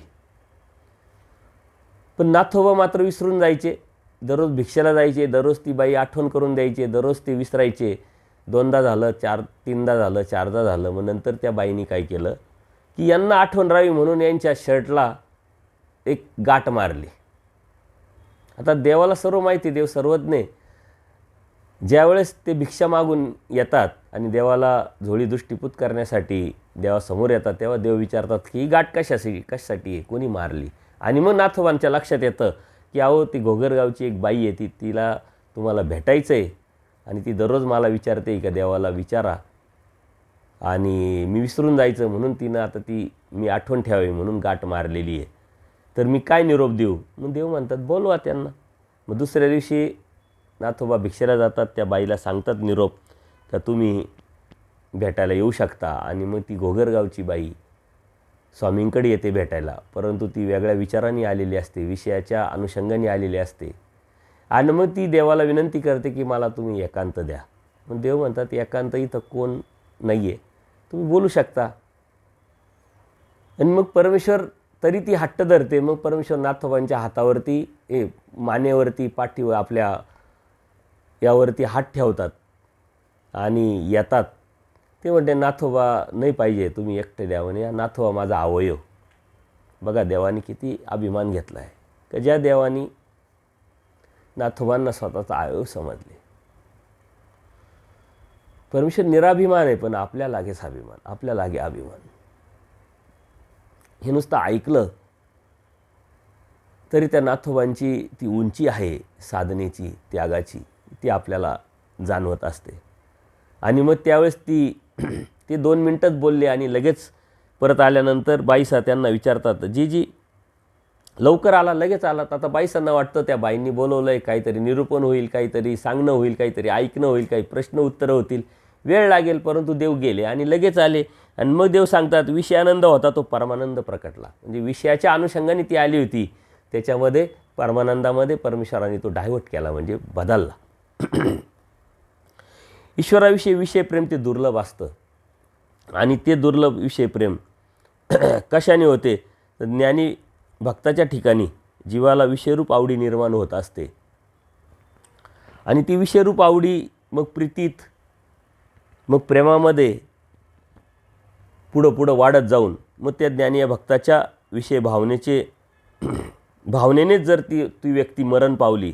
S1: पण नाथोबा मात्र विसरून जायचे. दररोज भिक्षेला जायचे, दररोज ती बाई आठवण करून द्यायचे, दररोज ते विसरायचे. 2दा झालं, 3दा झालं, 4दा झालं. मग नंतर त्या बाईंनी काय केलं की यांना आठवण राहावी म्हणून यांच्या शर्टला एक गाठ मारली. आता देवाला सर्व माहिती, देव सर्वज्ञ. ज्यावेळेस ते भिक्षा मागून येतात आणि देवाला झोळी दृष्टीपूत करण्यासाठी देवासमोर येतात, तेव्हा देव विचारतात की ही गाठ कशासाठी आहे, कोणी मारली? आणि मग नाथोबांच्या लक्षात येतं की अहो ती घोगरगावची एक बाई आहे, तिला तुम्हाला भेटायचं आहे, आणि ती दररोज मला विचारते का देवाला विचारा, आणि मी विसरून जायचं म्हणून तिनं आता मी आठवण ठेवावी म्हणून गाठ मारलेली आहे, तर मी काय निरोप देऊ? मग देव म्हणतात बोलवा त्यांना. मग दुसऱ्या दिवशी नाथोबा भिक्षेला जातात, त्या बाईला सांगतात निरोप का तुम्ही भेटायला येऊ शकता. आणि मग ती घोगरगावची बाई स्वामींकडे येते भेटायला, परंतु ती वेगळ्या विचारांनी आलेली असते, विषयाच्या अनुषंगाने आलेली असते. आणि मग ती देवाला विनंती करते की मला तुम्ही एकांत द्या. मग देव म्हणतात एकांत इथं कोण नाही आहे, तुम्ही बोलू शकता. आणि मग परमेश्वर तरी ती हट्ट धरते. मग परमेश्वर नाथोबांच्या हातावरती मानेवरती पाठीवर आपल्या यावरती हात ठेवतात आणि येतात. ते म्हणते नाथोबा नाही पाहिजे, तुम्ही एकटे द्या म्हणे, नाथोबा माझा अवयव. बघा देवाने किती अभिमान घेतला आहे की ज्या देवानी नाथोबांना स्वतःचा अवयव समजले. परमेश्वर निराभिमान आहे, पण आपल्या लागेच अभिमान, आपल्या लागे अभिमान. हे नुसतं ऐकलं तरी त्या नाथोबांची ती उंची आहे साधनेची, त्यागाची, ती आपल्याला जाणवत असते. आणि मग त्यावेळेस ते 2 मिनटंच बोलले आणि लगेच परत आल्यानंतर बाईसा त्यांना विचारतात, जी लवकर आला, लगेच आलात. आता बाईसांना वाटतं त्या बाईंनी बोलवलं आहे, काहीतरी निरूपण होईल, काहीतरी सांगणं होईल, काहीतरी ऐकणं होईल, काही प्रश्न उत्तरं होतील, वेळ लागेल. परंतु देव गेले आणि लगेच आले. आणि मग देव सांगतात विषयानंद होता तो परमानंद प्रकटला. म्हणजे विषयाच्या अनुषंगाने ती आली होती, त्याच्यामध्ये परमानंदामध्ये परमेश्वराने तो डायव्हर्ट केला, म्हणजे बदलला. ईश्वराविषयी विषय प्रेम ते दुर्लभ असतं. आणि ते दुर्लभ विषय प्रेम कशाने होते, तर ज्ञानी भक्ताच्या ठिकाणी जीवाला विषयरूप आवडी निर्माण होत असते. आणि ती विषयरूप आवडी मग प्रीतीत, मग प्रेमामध्ये पुढं वाढत जाऊन मग त्या ज्ञानी या भक्ताच्या विषय भावनेनेच जर ती व्यक्ती मरण पावली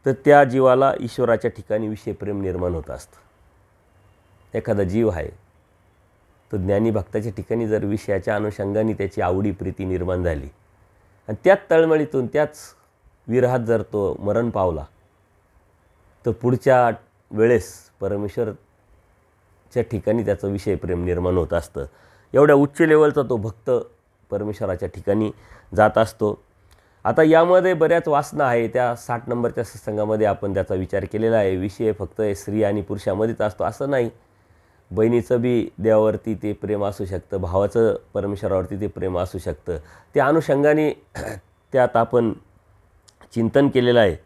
S1: तर त्या जीवाला ईश्वराच्या ठिकाणी विषय प्रेम निर्माण होत असतं. एखादा जीव आहे तो ज्ञानी भक्ताच्या ठिकाणी जर विषयाच्या अनुषंगाने त्याची आवडी प्रीती निर्माण झाली आणि त्याच तळमळीतून त्याच विरहात जर तो मरण पावला तर पुढच्या वेळेस परमेश्वरच्या ठिकाणी त्याचं विषय प्रेम निर्माण होत असतं. एवढ्या उच्च लेवलचा तो भक्त परमेश्वराच्या ठिकाणी जात असतो. आता यामध्ये बऱ्याच वासना आहे. त्या 60 नंबरच्या सत्संगामध्ये आपण त्याचा विचार केलेला आहे. विषय फक्त स्त्री आणि पुरुषामध्येच असतो असं नाही. बहिणीचं बी देवावरती ते प्रेम असू शकतं, भावाचं परमेश्वरावरती ते प्रेम असू शकतं. त्या अनुषंगाने त्यात आपण चिंतन केलेलं आहे.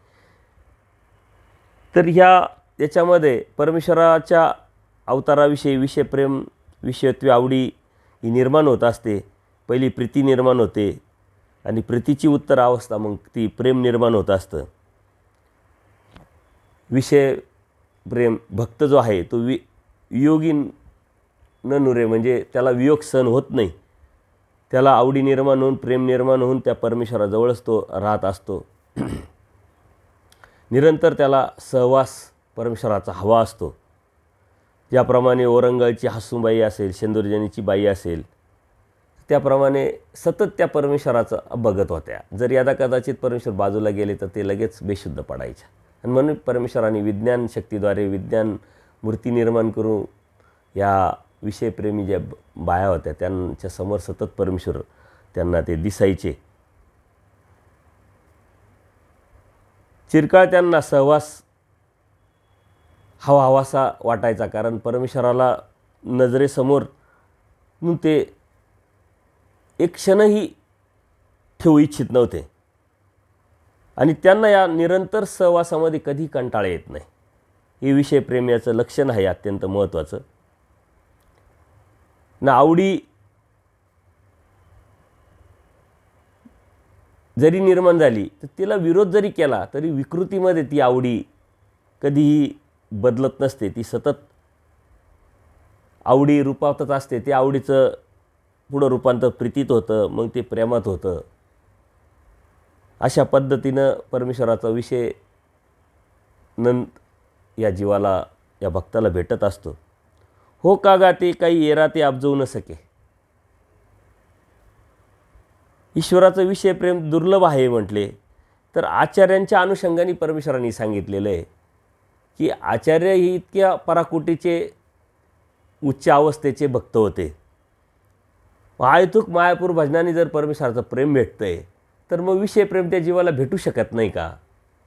S1: तर याच्यामध्ये परमेश्वराच्या अवताराविषयी विषय प्रेम, विषयत्व आवडी ही निर्माण होत असते. पहिली प्रीती निर्माण होते आणि प्रीतीची उत्तर अवस्था मग ती प्रेम निर्माण होत असतं. विषय प्रेम भक्त जो आहे तो वियोगी न नुरे, म्हणजे त्याला वियोग सहन होत नाही. त्याला आवडी निर्माण होऊन, प्रेम निर्माण होऊन त्या परमेश्वराजवळच तो राहत असतो. निरंतर त्याला सहवास परमेश्वराचा हवा असतो. ज्याप्रमाणे ओरंगळची हसूबाई असेल, शेंदुरजनीची बाई असेल, त्याप्रमाणे सतत त्या परमेश्वराचं बघत होत्या. जर यदा कदाचित परमेश्वर बाजूला गेले तर ते लगेच बेशुद्ध पडायच्या. आणि म्हणून परमेश्वराने विज्ञान शक्तीद्वारे विज्ञान मूर्ती निर्माण करून या विषयप्रेमी ज्या बाया होत्या त्यांच्या समोर सतत परमेश्वर त्यांना ते दिसायचे. चिरकाळ त्यांना सहवास हवासा वाटायचा, कारण परमेश्वराला नजरेसमोर ते एक क्षणही ठेवू इच्छित नव्हते. आणि त्यांना या निरंतर सहवासामध्ये कधी कंटाळा येत नाही. हे विषय प्रेम याचं लक्षण आहे अत्यंत महत्त्वाचं. ना आवडी जरी निर्माण झाली तर तिला विरोध जरी केला तरी विकृतीमध्ये ती आवडी कधीही बदलत नसते. ती सतत आवडी रूपातच असते. ते आवडीचं पुढं रूपांतर प्रीतीत होतं, मग ते प्रेमात होतं. अशा पद्धतीनं परमेश्वराचा विषय या जीवाला, या भक्ताला भेटत असतो. हो का गा ते काही येरा ते अपजवू न सके. ईश्वराचं विषय प्रेम दुर्लभ आहे म्हटले तर आचार्यांच्या अनुषंगाने परमेश्वरांनी सांगितलेलं आहे की आचार्य ही इतक्या पराकोटीचे उच्च अवस्थेचे भक्त होते. आयतुक मायापूर भजनाने जर परमेश्वराचं प्रेम भेटतंय तर मग विषय प्रेम त्या जीवाला भेटू शकत नाही का.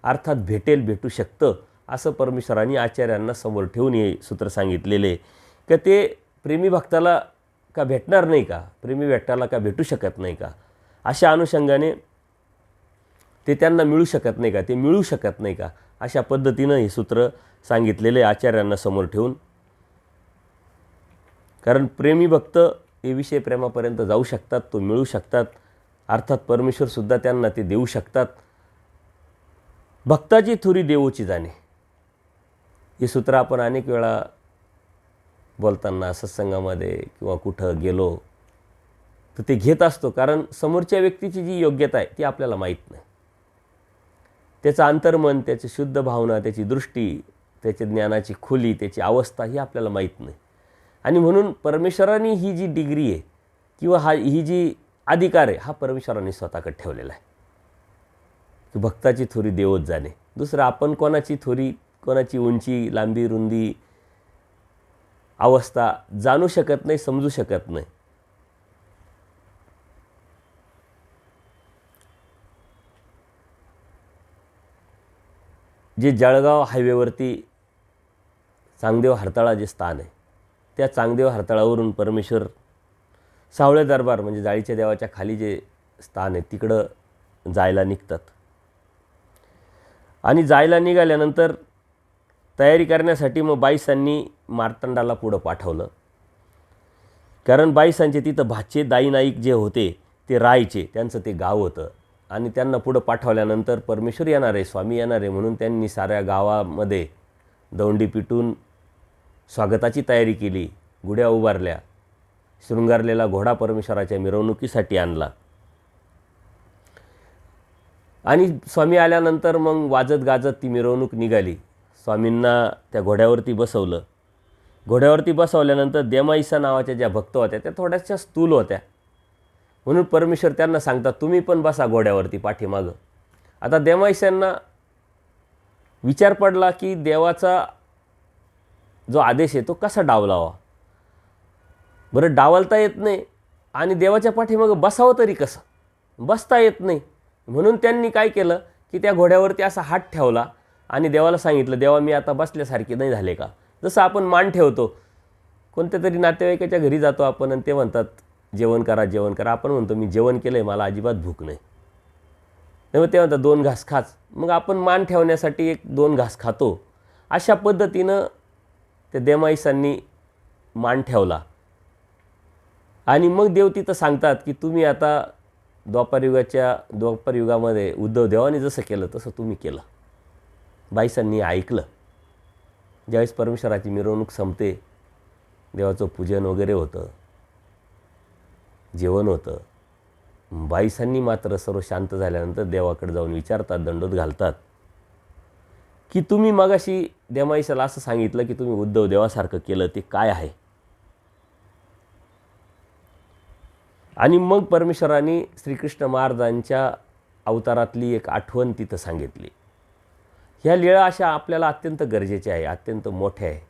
S1: अर्थात भेटू शकतं, असं परमेश्वरांनी आचार्यांना समोर ठेवून हे सूत्र सांगितलेले की ते प्रेमी भक्ताला का भेटणार नाही का, प्रेमी भक्ताला का भेटू शकत नाही का, अशा अनुषंगाने ते त्यांना मिळू शकत नाही का, ते मिळू शकत नाही का, अशा पद्धतीनं हे सूत्र सांगितलेले आचार्यांना समोर ठेवून. कारण प्रेमी भक्त हे विषय प्रेमापर्यंत जाऊ शकतात, तो मिळू शकतात, अर्थात परमेश्वरसुद्धा त्यांना ते देऊ शकतात. भक्ताची थोरी देवोची जाणे, हे सूत्र आपण अनेक वेळा बोलताना सत्संगामध्ये किंवा कुठं गेलो तर ते घेत असतो. कारण समोरच्या व्यक्तीची जी योग्यता आहे ती आपल्याला माहीत नाही, त्याचं अंतर्मन, त्याची शुद्ध भावना, त्याची दृष्टी, त्याची ज्ञानाची खोली, त्याची अवस्था ही आपल्याला माहीत नाही. आणि म्हणून परमेश्वराने ही जी डिग्री आहे किंवा ही जी अधिकार आहे हा परमेश्वराने स्वतःकडे ठेवलेला आहे की भक्ताची थोरी देवच जाणे. दुसरं आपण कोणाची थोरी, कोणाची उंची, लांबी, रुंदी, अवस्था जाणू शकत नाही, समजू शकत नाही. जे जळगाव हायवेवरती चांगदेव हरताळा जे स्थान आहे, त्या चांगदेव हरताळावरून परमेश्वर सावळे दरबार म्हणजे जाळीच्या देवाच्या खाली जे स्थान आहे तिकडं जायला निघतात. आणि जायला निघाल्यानंतर तयारी करण्यासाठी मग बाईसांनी मार्तंडाला पुढं पाठवलं. कारण बाईसांचे तिथं भाचे दाई नाईक जे होते ते राहायचे, त्यांचं ते गाव होतं. आणि त्यांना पुढं पाठवल्यानंतर परमेश्वर येणार आहे, स्वामी येणार आहे म्हणून त्यांनी साऱ्या गावामध्ये दौंडी पिटून स्वागताची तयारी केली, गुढ्या उभारल्या, शृंगारलेला घोडा परमेश्वराच्या मिरवणुकीसाठी आणला. आणि स्वामी आल्यानंतर मग वाजत गाजत ती मिरवणूक निघाली. स्वामींना त्या घोड्यावरती बसवलं. घोड्यावरती बसवल्यानंतर देमाईसा नावाच्या ज्या भक्त होत्या त्या थोड्याशा स्थूल होत्या, म्हणून परमेश्वर त्यांना सांगतात तुम्ही पण बसा घोड्यावरती पाठीमागं. आता देमाईसांना विचार पडला की देवाचा जो आदेश आहे तो कसा डावलावा. बरं, डावलता येत नाही आणि देवाच्या पाठीमागं बसावं तरी कसं, बसता येत नाही. म्हणून त्यांनी काय केलं की त्या घोड्यावरती असा हात ठेवला आणि देवाला सांगितलं, देवा मी आता बसल्यासारखे नाही झाले का. जसं आपण मान ठेवतो, कोणत्या तरी नातेवाईकाच्या घरी जातो आपण आणि ते म्हणतात जेवण करा जेवण करा, आपण म्हणतो मी जेवण केलं आहे, मला अजिबात भूक नाही. तेव्हा ते म्हणतात 2 घास खाच, मग आपण मान ठेवण्यासाठी 1-2 घास खातो. अशा पद्धतीनं त्या देमाईसांनी मान ठेवला. आणि मग देव तिथं सांगतात की तुम्ही आता द्वापार युगामध्ये उद्धव देवाने जसं केलं तसं तुम्ही केलं. बाईसांनी ऐकलं. ज्यावेळेस परमेश्वराची मिरवणूक संपते, देवाचं पूजन वगैरे होतं, जेवण होतं, बाईसांनी मात्र सर्व शांत झाल्यानंतर देवाकडे जाऊन विचारतात, दंडोत घालतात की तुम्ही मगाशी देमाईसाला असं सांगितलं की तुम्ही उद्धव देवासारखं केलं, ते काय आहे. आणि मग परमेश्वराने श्रीकृष्ण महाराजांच्या अवतारातली एक आठवण तिथं सांगितली. ह्या लीळा अशा आपल्याला अत्यंत गरजेच्या आहे, अत्यंत मोठ्या आहे.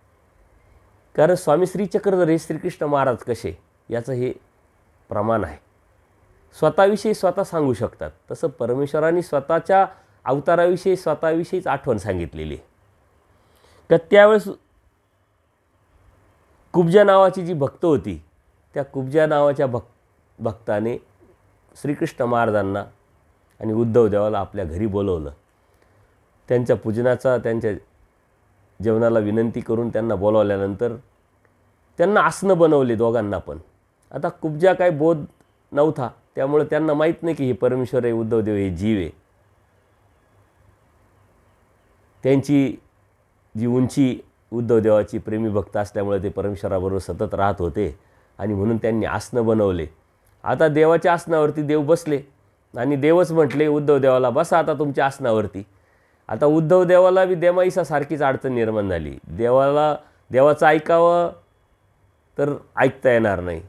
S1: कारण स्वामी श्री चक्रधर हे श्रीकृष्ण महाराज कसे याचं हे प्रमाण आहे. स्वतःविषयी स्वतः सांगू शकतात, तसं परमेश्वराने स्वतःच्या अवताराविषयी स्वतःविषयीच आठवण सांगितलेली आहे. तर त्यावेळेस कुब्जा नावाची जी भक्त होती, त्या कुब्जा नावाच्या भक्ताने श्रीकृष्ण महाराजांना आणि उद्धव देवाला आपल्या घरी बोलवलं. त्यांच्या पूजनाचा, त्यांच्या जेवणाला विनंती करून त्यांना बोलावल्यानंतर त्यांना आसनं बनवले दोघांना पण. आता कुब्जा काय बोध नव्हता, त्यामुळे त्यांना माहीत नाही की हे परमेश्वर आहे, उद्धवदेव हे जीव आहे. त्यांची जी उंची उद्धवदेवाची प्रेमी भक्त असल्यामुळे ते परमेश्वराबरोबर सतत राहत होते आणि म्हणून त्यांनी आसनं बनवले. आता देवाच्या आसनावरती देव बसले आणि देवच म्हटले उद्धवदेवाला बसा आता तुमच्या आसनावरती. आता उद्धवदेवाला बी देमाईसासारखीच अडचण निर्माण झाली. देवाचं ऐकावं तर ऐकता येणार नाही,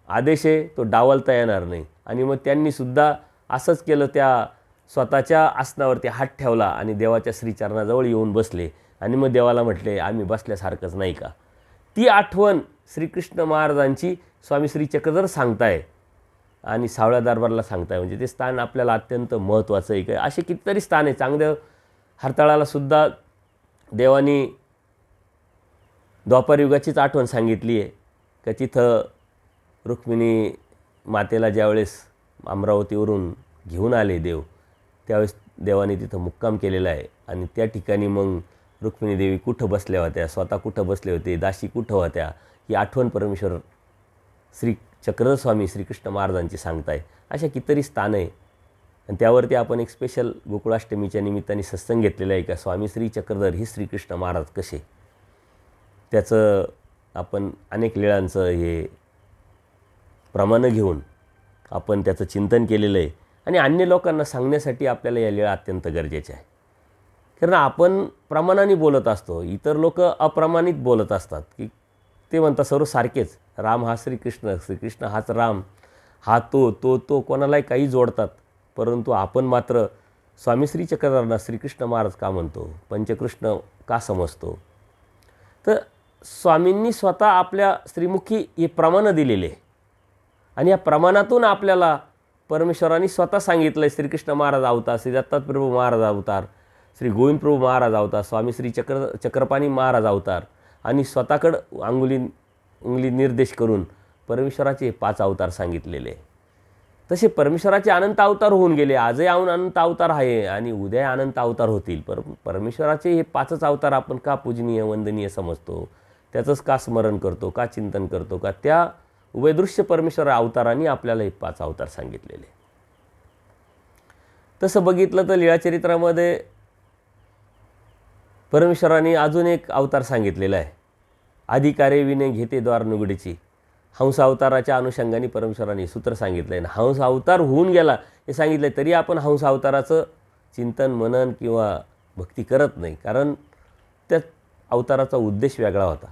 S1: आदेश आहे तो डावलता येणार नाही. आणि मग त्यांनीसुद्धा असंच केलं, त्या स्वतःच्या आसनावरती हात ठेवला आणि देवाच्या श्रीचरणाजवळ येऊन बसले आणि मग देवाला म्हटले आम्ही बसल्यासारखंच नाही का. ती आठवण श्रीकृष्ण महाराजांची स्वामी श्री चक्रधर सांगताय आणि सावळ्या दरबारला सांगताय. म्हणजे ते स्थान आपल्याला अत्यंत महत्त्वाचं आहे. असे कितीतरी स्थान आहे. हरताळालासुद्धा देवानी द्वापारयुगाचीच आठवण सांगितली आहे का तिथं रुक्मिणी मातेला ज्यावेळेस अमरावतीवरून घेऊन आले देव, त्यावेळेस देवाने तिथं मुक्काम केलेला आहे. आणि त्या ठिकाणी मग रुक्मिणी देवी कुठं बसल्या होत्या, स्वतः कुठं बसले होते, दासी कुठं होत्या, ही आठवण परमेश्वर श्री चक्रधर स्वामी श्रीकृष्ण महाराजांची सांगताय. अशा कितीतरी स्थानं आहे. आणि त्यावरती आपण एक स्पेशल गोकुळाष्टमीच्या निमित्ताने सत्संग घेतलेला आहे का स्वामी श्री चक्रधर हे श्रीकृष्ण महाराज कसे, त्याचं आपण अनेक लीळांचं हे प्रमाणं घेऊन आपण त्याचं चिंतन केलेलं आहे. आणि अन्य लोकांना सांगण्यासाठी आपल्याला या लीळा अत्यंत गरजेच्या आहे. कारण आपण प्रमाणाने बोलत असतो, इतर लोक अप्रमाणित बोलत असतात की ते म्हणतात सर्व सारखेच, राम हा श्रीकृष्ण, श्रीकृष्ण हाच राम, हा तो कोणालाही काही जोडतात. परंतु आपण मात्र स्वामी श्री चक्रधरांना श्रीकृष्ण महाराज का म्हणतो, पंचकृष्ण का समजतो. तर स्वामींनी स्वतः आपल्या श्रीमुखी हे प्रमाणं दिलेले आणि या प्रमाणातून आपल्याला परमेश्वरांनी स्वतः सांगितलं. श्रीकृष्ण महाराज अवतार, श्री दत्तात्रय महाराज अवतार, श्री गोविंद प्रभू महाराज अवतार, स्वामी श्री चक्रपाणी महाराज अवतार आणि स्वतःकडं उंगली निर्देश करून परमेश्वराचे 5 अवतार सांगितलेले. तसे परमेश्वराचे अनंत अवतार होऊन गेले. आजही अनंत अवतार आहे आणि उद्या अनंत अवतार होतील. परमेश्वराचे हे 5च अवतार आपण का पूजनीय वंदनीय समजतो, त्याचंच का स्मरण करतो, का चिंतन करतो, का त्या उभयदृश्य परमेश्वर अवतारांनी आपल्याला हे 5 अवतार सांगितलेले. तसं बघितलं तर लीळाचरित्रामध्ये परमेश्वरांनी अजून एक अवतार सांगितलेला आहे. अधिकारे विने घेते द्वार नुगडीची. हंस अवताराच्या अनुषंगाने परमेश्वरांनी सूत्र सांगितलं आहे. हंस अवतार होऊन गेला हे सांगितलं तरी आपण हंस अवताराचं चिंतन मनन किंवा भक्ती करत नाही, कारण त्या अवताराचा उद्देश वेगळा होता.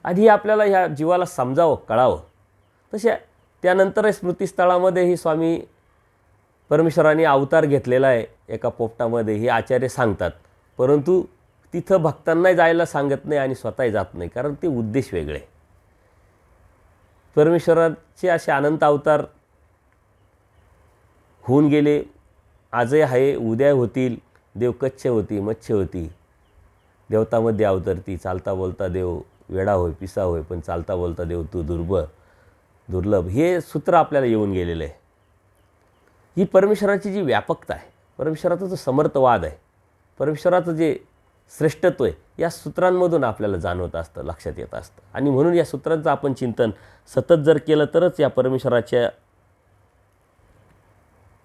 S1: आधी आपल्याला ह्या जीवाला समजावं, कळावं. तसे त्यानंतर स्मृतिस्थळामध्ये ही स्वामी परमेश्वरांनी अवतार घेतलेला आहे एका पोपटामध्ये हे आचार्य सांगतात. परंतु तिथं भक्तांनाही जायला सांगत नाही आणि स्वतःही जात नाही, कारण ते उद्देश वेगळे. परमेश्वराचे असे अनंत अवतार होऊन गेले, आजही आहे, उद्या होतील. देव कच्छ होती, मच्छी होती, देवतामध्ये अवतरती. चालता बोलता देव वेडा होय, पिसा होय, पण चालता बोलता देव तू दुर्लभ. हे सूत्र आपल्याला येऊन गेलेलं आहे. ही परमेश्वराची जी व्यापकता आहे, परमेश्वराचा जो समर्थवाद आहे, परमेश्वराचं जे श्रेष्ठत्व आहे, या सूत्रांमधून आपल्याला जाणवत असतं, लक्षात येत असतं. आणि म्हणून या सूत्रांचं आपण चिंतन सतत जर केलं तरच या परमेश्वराच्या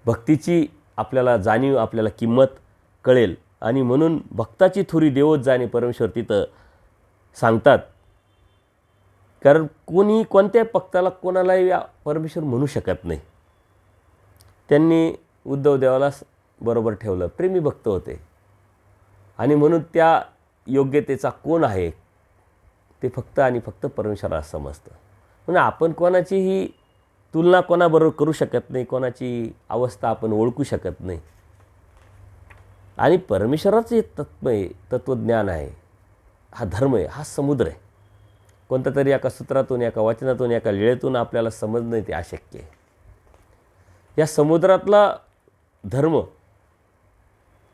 S1: भक्तीची आपल्याला जाणीव, आपल्याला किंमत कळेल. आणि म्हणून भक्ताची थोरी देवच जाणे परमेश्वर तिथं सांगतात. कारण कोणी कोणत्याही भक्ताला कोणालाही परमेश्वर म्हणू शकत नाही. त्यांनी उद्धव देवाला बरोबर ठेवलं, प्रेमी भक्त होते. आणि म्हणून त्या योग्यतेचा कोण आहे ते फक्त आणि फक्त परमेश्वराला समजतं. म्हणून आपण कोणाचीही तुलना कोणाबरोबर करू शकत नाही, कोणाची अवस्था आपण ओळखू शकत नाही. आणि परमेश्वराचं हे तत्त्वज्ञान आहे, हा धर्म आहे, हा समुद्र आहे. कोणत्या तरी एका सूत्रातून, एका वचनातून, एका लीळेतून आपल्याला समजणं ते अशक्य आहे. या समुद्रातला धर्म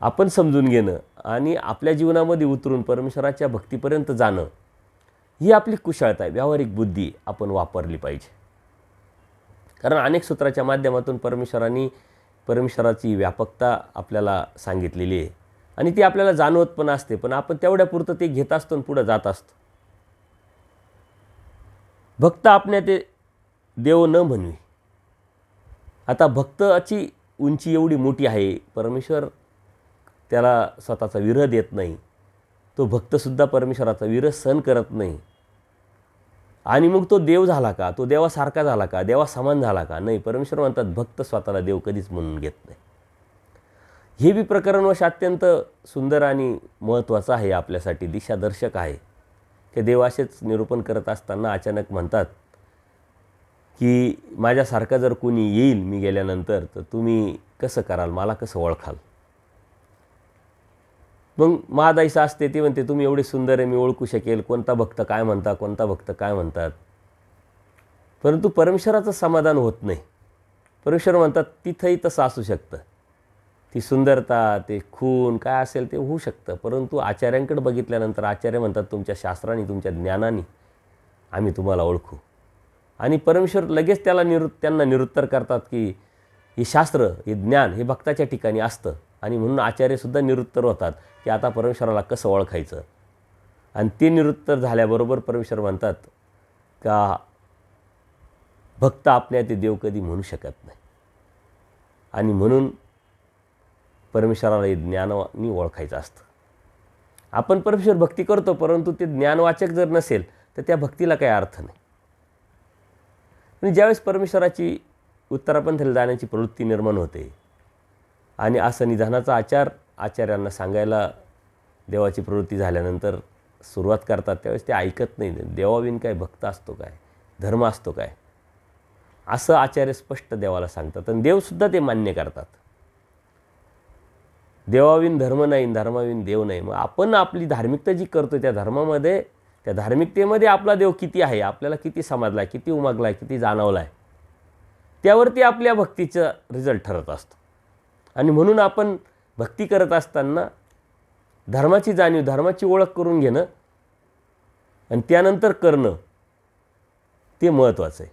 S1: आपण समजून घेणं आणि आपल्या जीवनामध्ये उतरून परमेश्वराच्या भक्तीपर्यंत जाणं ही आपली कुशलता आहे, व्यावहारिक बुद्धी आपण वापरली पाहिजे. कारण अनेक सूत्राच्या माध्यमातून परमेश्वराची व्यापकता आपल्याला सांगितलेली आहे आणि ती आपल्याला जाणवत पण असते. पण आपण तेवढ्यापुरतं ते घेत असतो आणि पुढं जात असतो. भक्त आपल्या ते देव न म्हणवी. आता भक्ताची उंची एवढी मोठी आहे, परमेश्वर त्याला स्वतःचा विरह देत नाही. तो भक्तसुद्धा परमेश्वराचा विरह सहन करत नाही. आणि मग तो देव झाला का, तो देवासारखा झाला का, देवा समान झाला का? नाही. परमेश्वर म्हणतात भक्त स्वतःला देव कधीच म्हणून घेत नाही. हे बी प्रकरणवश अत्यंत सुंदर आणि महत्त्वाचं आहे, आपल्यासाठी दिशादर्शक आहे. ते देव असेच निरूपण करत असताना अचानक म्हणतात की माझ्यासारखा जर कोणी येईल मी गेल्यानंतर तर तुम्ही कसं कराल, मला कसं ओळखाल? मग महादाईसा असते, ती म्हणते तुम्ही एवढे सुंदर आहे, मी ओळखू शकेल कोणता भक्त काय म्हणता, कोणता भक्त काय म्हणतात. परंतु परमेश्वराचं समाधान होत नाही. परमेश्वर म्हणतात तिथंही तसं असू शकतं, ती सुंदरता, ते खून काय असेल ते होऊ शकतं, परंतु आचार्यांकडे बघितल्यानंतर आचार्य म्हणतात तुमच्या शास्त्राने, तुमच्या ज्ञानाने आम्ही तुम्हाला ओळखू. आणि परमेश्वर लगेच त्यांना निरुत्तर करतात की हे शास्त्र, हे ज्ञान हे भक्ताच्या ठिकाणी असतं. आणि म्हणून आचार्यसुद्धा निरुत्तर होतात की आता परमेश्वराला कसं ओळखायचं. आणि ते निरुत्तर झाल्याबरोबर परमेश्वर म्हणतात का भक्त आपल्या ते देव कधी म्हणू शकत नाही. आणि म्हणून परमेश्वराला हे ज्ञानाने ओळखायचं असतं. आपण परमेश्वर भक्ती करतो, परंतु ते ज्ञानवाचक जर नसेल तर त्या भक्तीला काही अर्थ नाही. आणि ज्यावेळेस परमेश्वराची उत्तरापंथीला जाण्याची प्रवृत्ती निर्माण होते आणि असं निधानाचा आचार्यांना सांगायला देवाची प्रवृत्ती झाल्यानंतर सुरुवात करतात, त्यावेळेस ते ऐकत नाही. देवाविन काय भक्त असतो काय, धर्म असतो काय, असं आचार्य स्पष्ट देवाला सांगतात. आणि देवसुद्धा ते मान्य करतात. देवाविन धर्म नाही, धर्माविन देव नाही. मग आपण आपली धार्मिकता जी करतो त्या धर्मामध्ये, त्या धार्मिकतेमध्ये आपला देव किती आहे, आपल्याला किती समजला आहे, किती उमगला आहे, किती जाणवला आहे, त्यावरती आपल्या भक्तीचा रिझल्ट ठरत असतो. आणि म्हणून आपण भक्ती करत असताना धर्माची जाणीव, धर्माची ओळख करून घेणं आणि त्यानंतर करणं ते महत्त्वाचं आहे.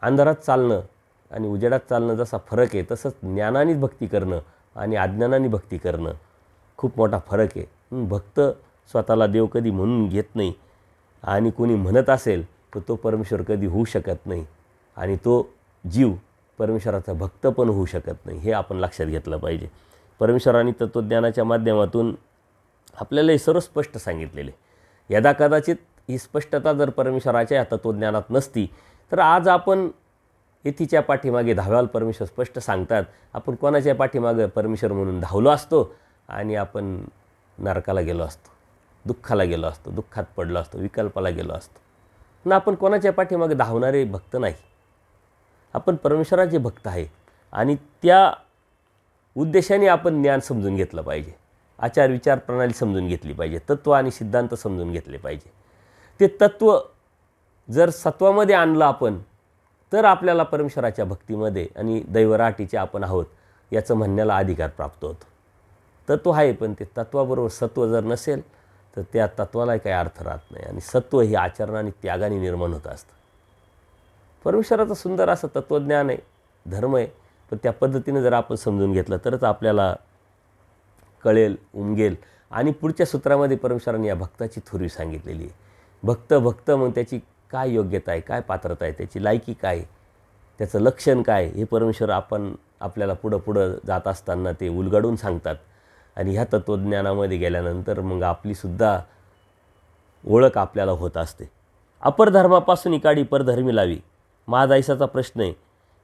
S1: अंधारात चालणं आणि उजेडात चालणं जसा फरक आहे, तसंच ज्ञानानेच भक्ती करणं आणि अज्ञानाने भक्ती करणं खूप मोठा फरक आहे. भक्त स्वतःला देव कधी म्हणून घेत नाही आणि कोणी म्हणत असेल तर तो परमेश्वर कधी होऊ शकत नाही आणि तो जीव परमेश्वराचा भक्त पण होऊ शकत नाही. हे आपण लक्षात घेतलं पाहिजे. परमेश्वराने तत्त्वज्ञानाच्या माध्यमातून आपल्याला हे सर्व स्पष्ट सांगितलेले. यदा कदाचित ही स्पष्टता जर परमेश्वराच्या या तत्त्वज्ञानात नसती तर आज आपण येथीच्या पाठीमागे धावाल. परमेश्वर स्पष्ट सांगतात आपण कोणाच्या पाठीमागे परमेश्वर म्हणून धावलो असतो आणि आपण नरकाला गेलो असतो, दुःखाला गेलो असतो, दुःखात पडलो असतो, विकल्पाला गेलो असतो. पण आपण कोणाच्या पाठीमागे धावणारे भक्त नाही, आपण परमेश्वराचे भक्त आहे. आणि त्या उद्देशाने आपण ज्ञान समजून घेतलं पाहिजे, आचार विचार प्रणाली समजून घेतली पाहिजे, तत्त्व आणि सिद्धांत समजून घेतले पाहिजे. ते तत्त्व जर सत्वामध्ये आणलं आपण तर आपल्याला परमेश्वराच्या भक्तीमध्ये आणि दैवराटीचे आपण आहोत याचं म्हणण्याला अधिकार प्राप्त होतो. तत्त्व आहे, पण ते तत्त्वाबरोबर सत्व जर नसेल तर त्या तत्त्वाला काही अर्थ राहत नाही. आणि सत्व हे आचरण आणि त्यागाने निर्माण होत असतं. परमेश्वराचं सुंदर असं तत्त्वज्ञान आहे, धर्म आहे, पण त्या पद्धतीनं जर आपण समजून घेतलं तरच आपल्याला कळेल, उमगेल. आणि पुढच्या सूत्रामध्ये परमेश्वराने या भक्ताची थोरवी सांगितलेली आहे. भक्त मग त्याची काय योग्यता आहे, काय पात्रता आहे, त्याची लायकी काय, त्याचं लक्षण काय, हे परमेश्वर आपल्याला पुढं जात असताना ते उलगडून सांगतात. आणि ह्या तत्त्वज्ञानामध्ये गेल्यानंतर मग आपलीसुद्धा ओळख आपल्याला होत असते. अपरधर्मापासून इकाडी परधर्मी लावी, महादायसाचा प्रश्न आहे.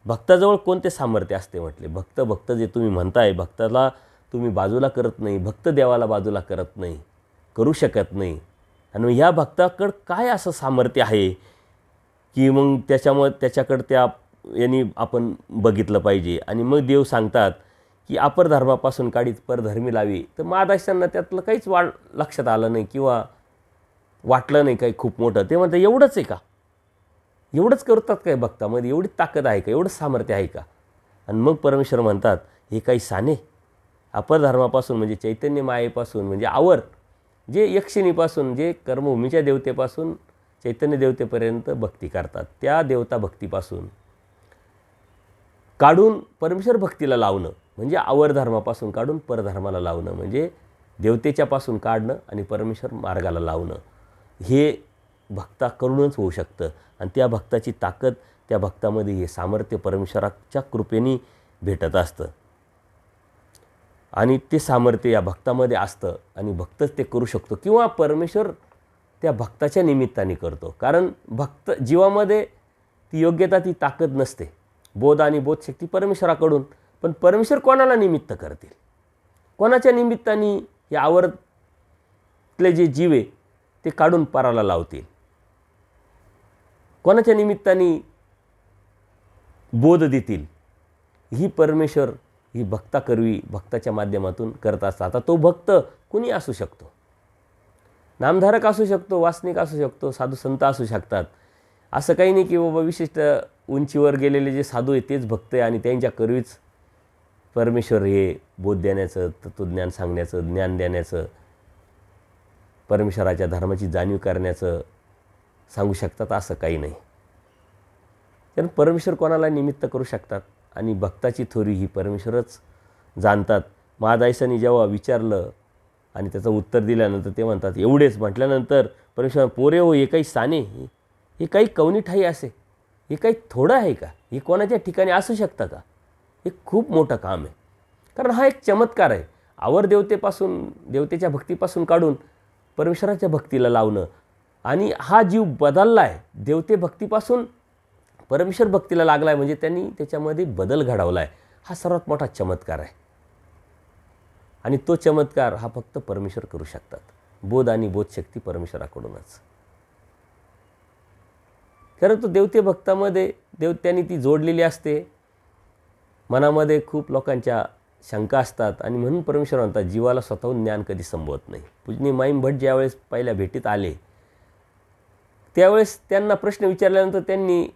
S1: भक्ताजवळ कोणते सामर्थ्य असते म्हटले. भक्त जे तुम्ही म्हणताय, भक्ताला तुम्ही बाजूला करत नाही, भक्त देवाला बाजूला करत नाही, करू शकत नाही. आणि ह्या भक्ताकडं काय असं सामर्थ्य आहे की मग त्याच्याकडं त्या यांनी आपण बघितलं पाहिजे. आणि मग देव सांगतात की अपरधर्मापासून काढीत परधर्मी लावी. तर महादायसांना त्यातलं काहीच लक्षात आलं नाही किंवा वाटलं नाही काही खूप मोठं. ते म्हणतात एवढंच आहे का, एवढंच करतात काय भक्तामध्ये, एवढी ताकद आहे का, एवढं सामर्थ्य आहे का. आणि मग परमेश्वर म्हणतात हे काही साने, अपरधर्मापासून म्हणजे चैतन्य मायेपासून, म्हणजे आवर जे यक्षिणीपासून, जे कर्मभूमीच्या देवतेपासून चैतन्य देवतेपर्यंत भक्ती करतात, त्या देवता भक्तीपासून काढून परमेश्वर भक्तीला लावणं म्हणजे आवर धर्मापासून काढून परधर्माला लावणं, म्हणजे देवतेच्यापासून काढणं आणि परमेश्वर मार्गाला लावणं. हे भक्ताकडूनच होऊ शकतं. आणि त्या भक्ताची ताकद, त्या भक्तामध्ये हे सामर्थ्य परमेश्वराच्या कृपेने भेटत असतं. आणि ते सामर्थ्य या भक्तामध्ये असतं आणि भक्तच ते करू शकतो किंवा परमेश्वर त्या भक्ताच्या निमित्ताने करतो. कारण भक्त जीवामध्ये ती योग्यता, ती ताकद नसते. बोध आणि बोधशक्ती परमेश्वराकडून, पण परमेश्वर कोणाला निमित्त करतील, कोणाच्या निमित्ताने हे आवरतले जे जीव आहे ते काढून पाराला लावतील, कोणाच्या निमित्ताने बोध देतील, ही परमेश्वर ही भक्ताकरवी भक्ताच्या माध्यमातून करत असतात. आता तो भक्त कुणी असू शकतो, नामधारक असू शकतो, वासनिक असू शकतो, साधू संत असू शकतात. असं काही नाही की बाबा विशिष्ट उंचीवर गेलेले जे साधू आहेत तेच भक्त आहे आणि त्यांच्या करवीच परमेश्वर हे बोध देण्याचं, तत्त्वज्ञान सांगण्याचं, ज्ञान देण्याचं, परमेश्वराच्या धर्माची जाणीव करण्याचं सांगू शकतात असं काही नाही. कारण परमेश्वर कोणाला निमित्त करू शकतात आणि भक्ताची थोरी ही परमेश्वरच जाणतात. महादायसांनी जेव्हा विचारलं आणि त्याचं उत्तर दिल्यानंतर ते म्हणतात एवढेच म्हटल्यानंतर परमेश्वर पोरे हो, हे काही साने, हे काही कवनी ठाई असे, हे काही थोडं आहे का? हे कोणाच्या ठिकाणी असू शकतं का? हे खूप मोठं काम आहे. कारण हा एक चमत्कार आहे. आवर देवतेपासून, देवतेच्या भक्तीपासून काढून परमेश्वराच्या भक्तीला लावणं आणि हा जीव बदलला आहे. देवते भक्तीपासून परमेश्वर भक्तीला लागला आहे म्हणजे त्यांनी त्याच्यामध्ये बदल घडवला आहे. हा सर्वात मोठा चमत्कार आहे आणि तो चमत्कार हा फक्त परमेश्वर करू शकतात. बोध आणि बोधशक्ती परमेश्वराकडूनच. कारण तो देवते भक्तामध्ये देवत्यांनी ती जोडलेली असते. मनामध्ये खूप लोकांच्या शंका असतात आणि म्हणून परमेश्वर म्हणतात जीवाला स्वतःहून ज्ञान कधी संभवत नाही. पूजनीय माईम भट ज्यावेळेस पहिल्या भेटीत आले त्यावेळेस त्यांना प्रश्न विचारल्यानंतर त्यांनी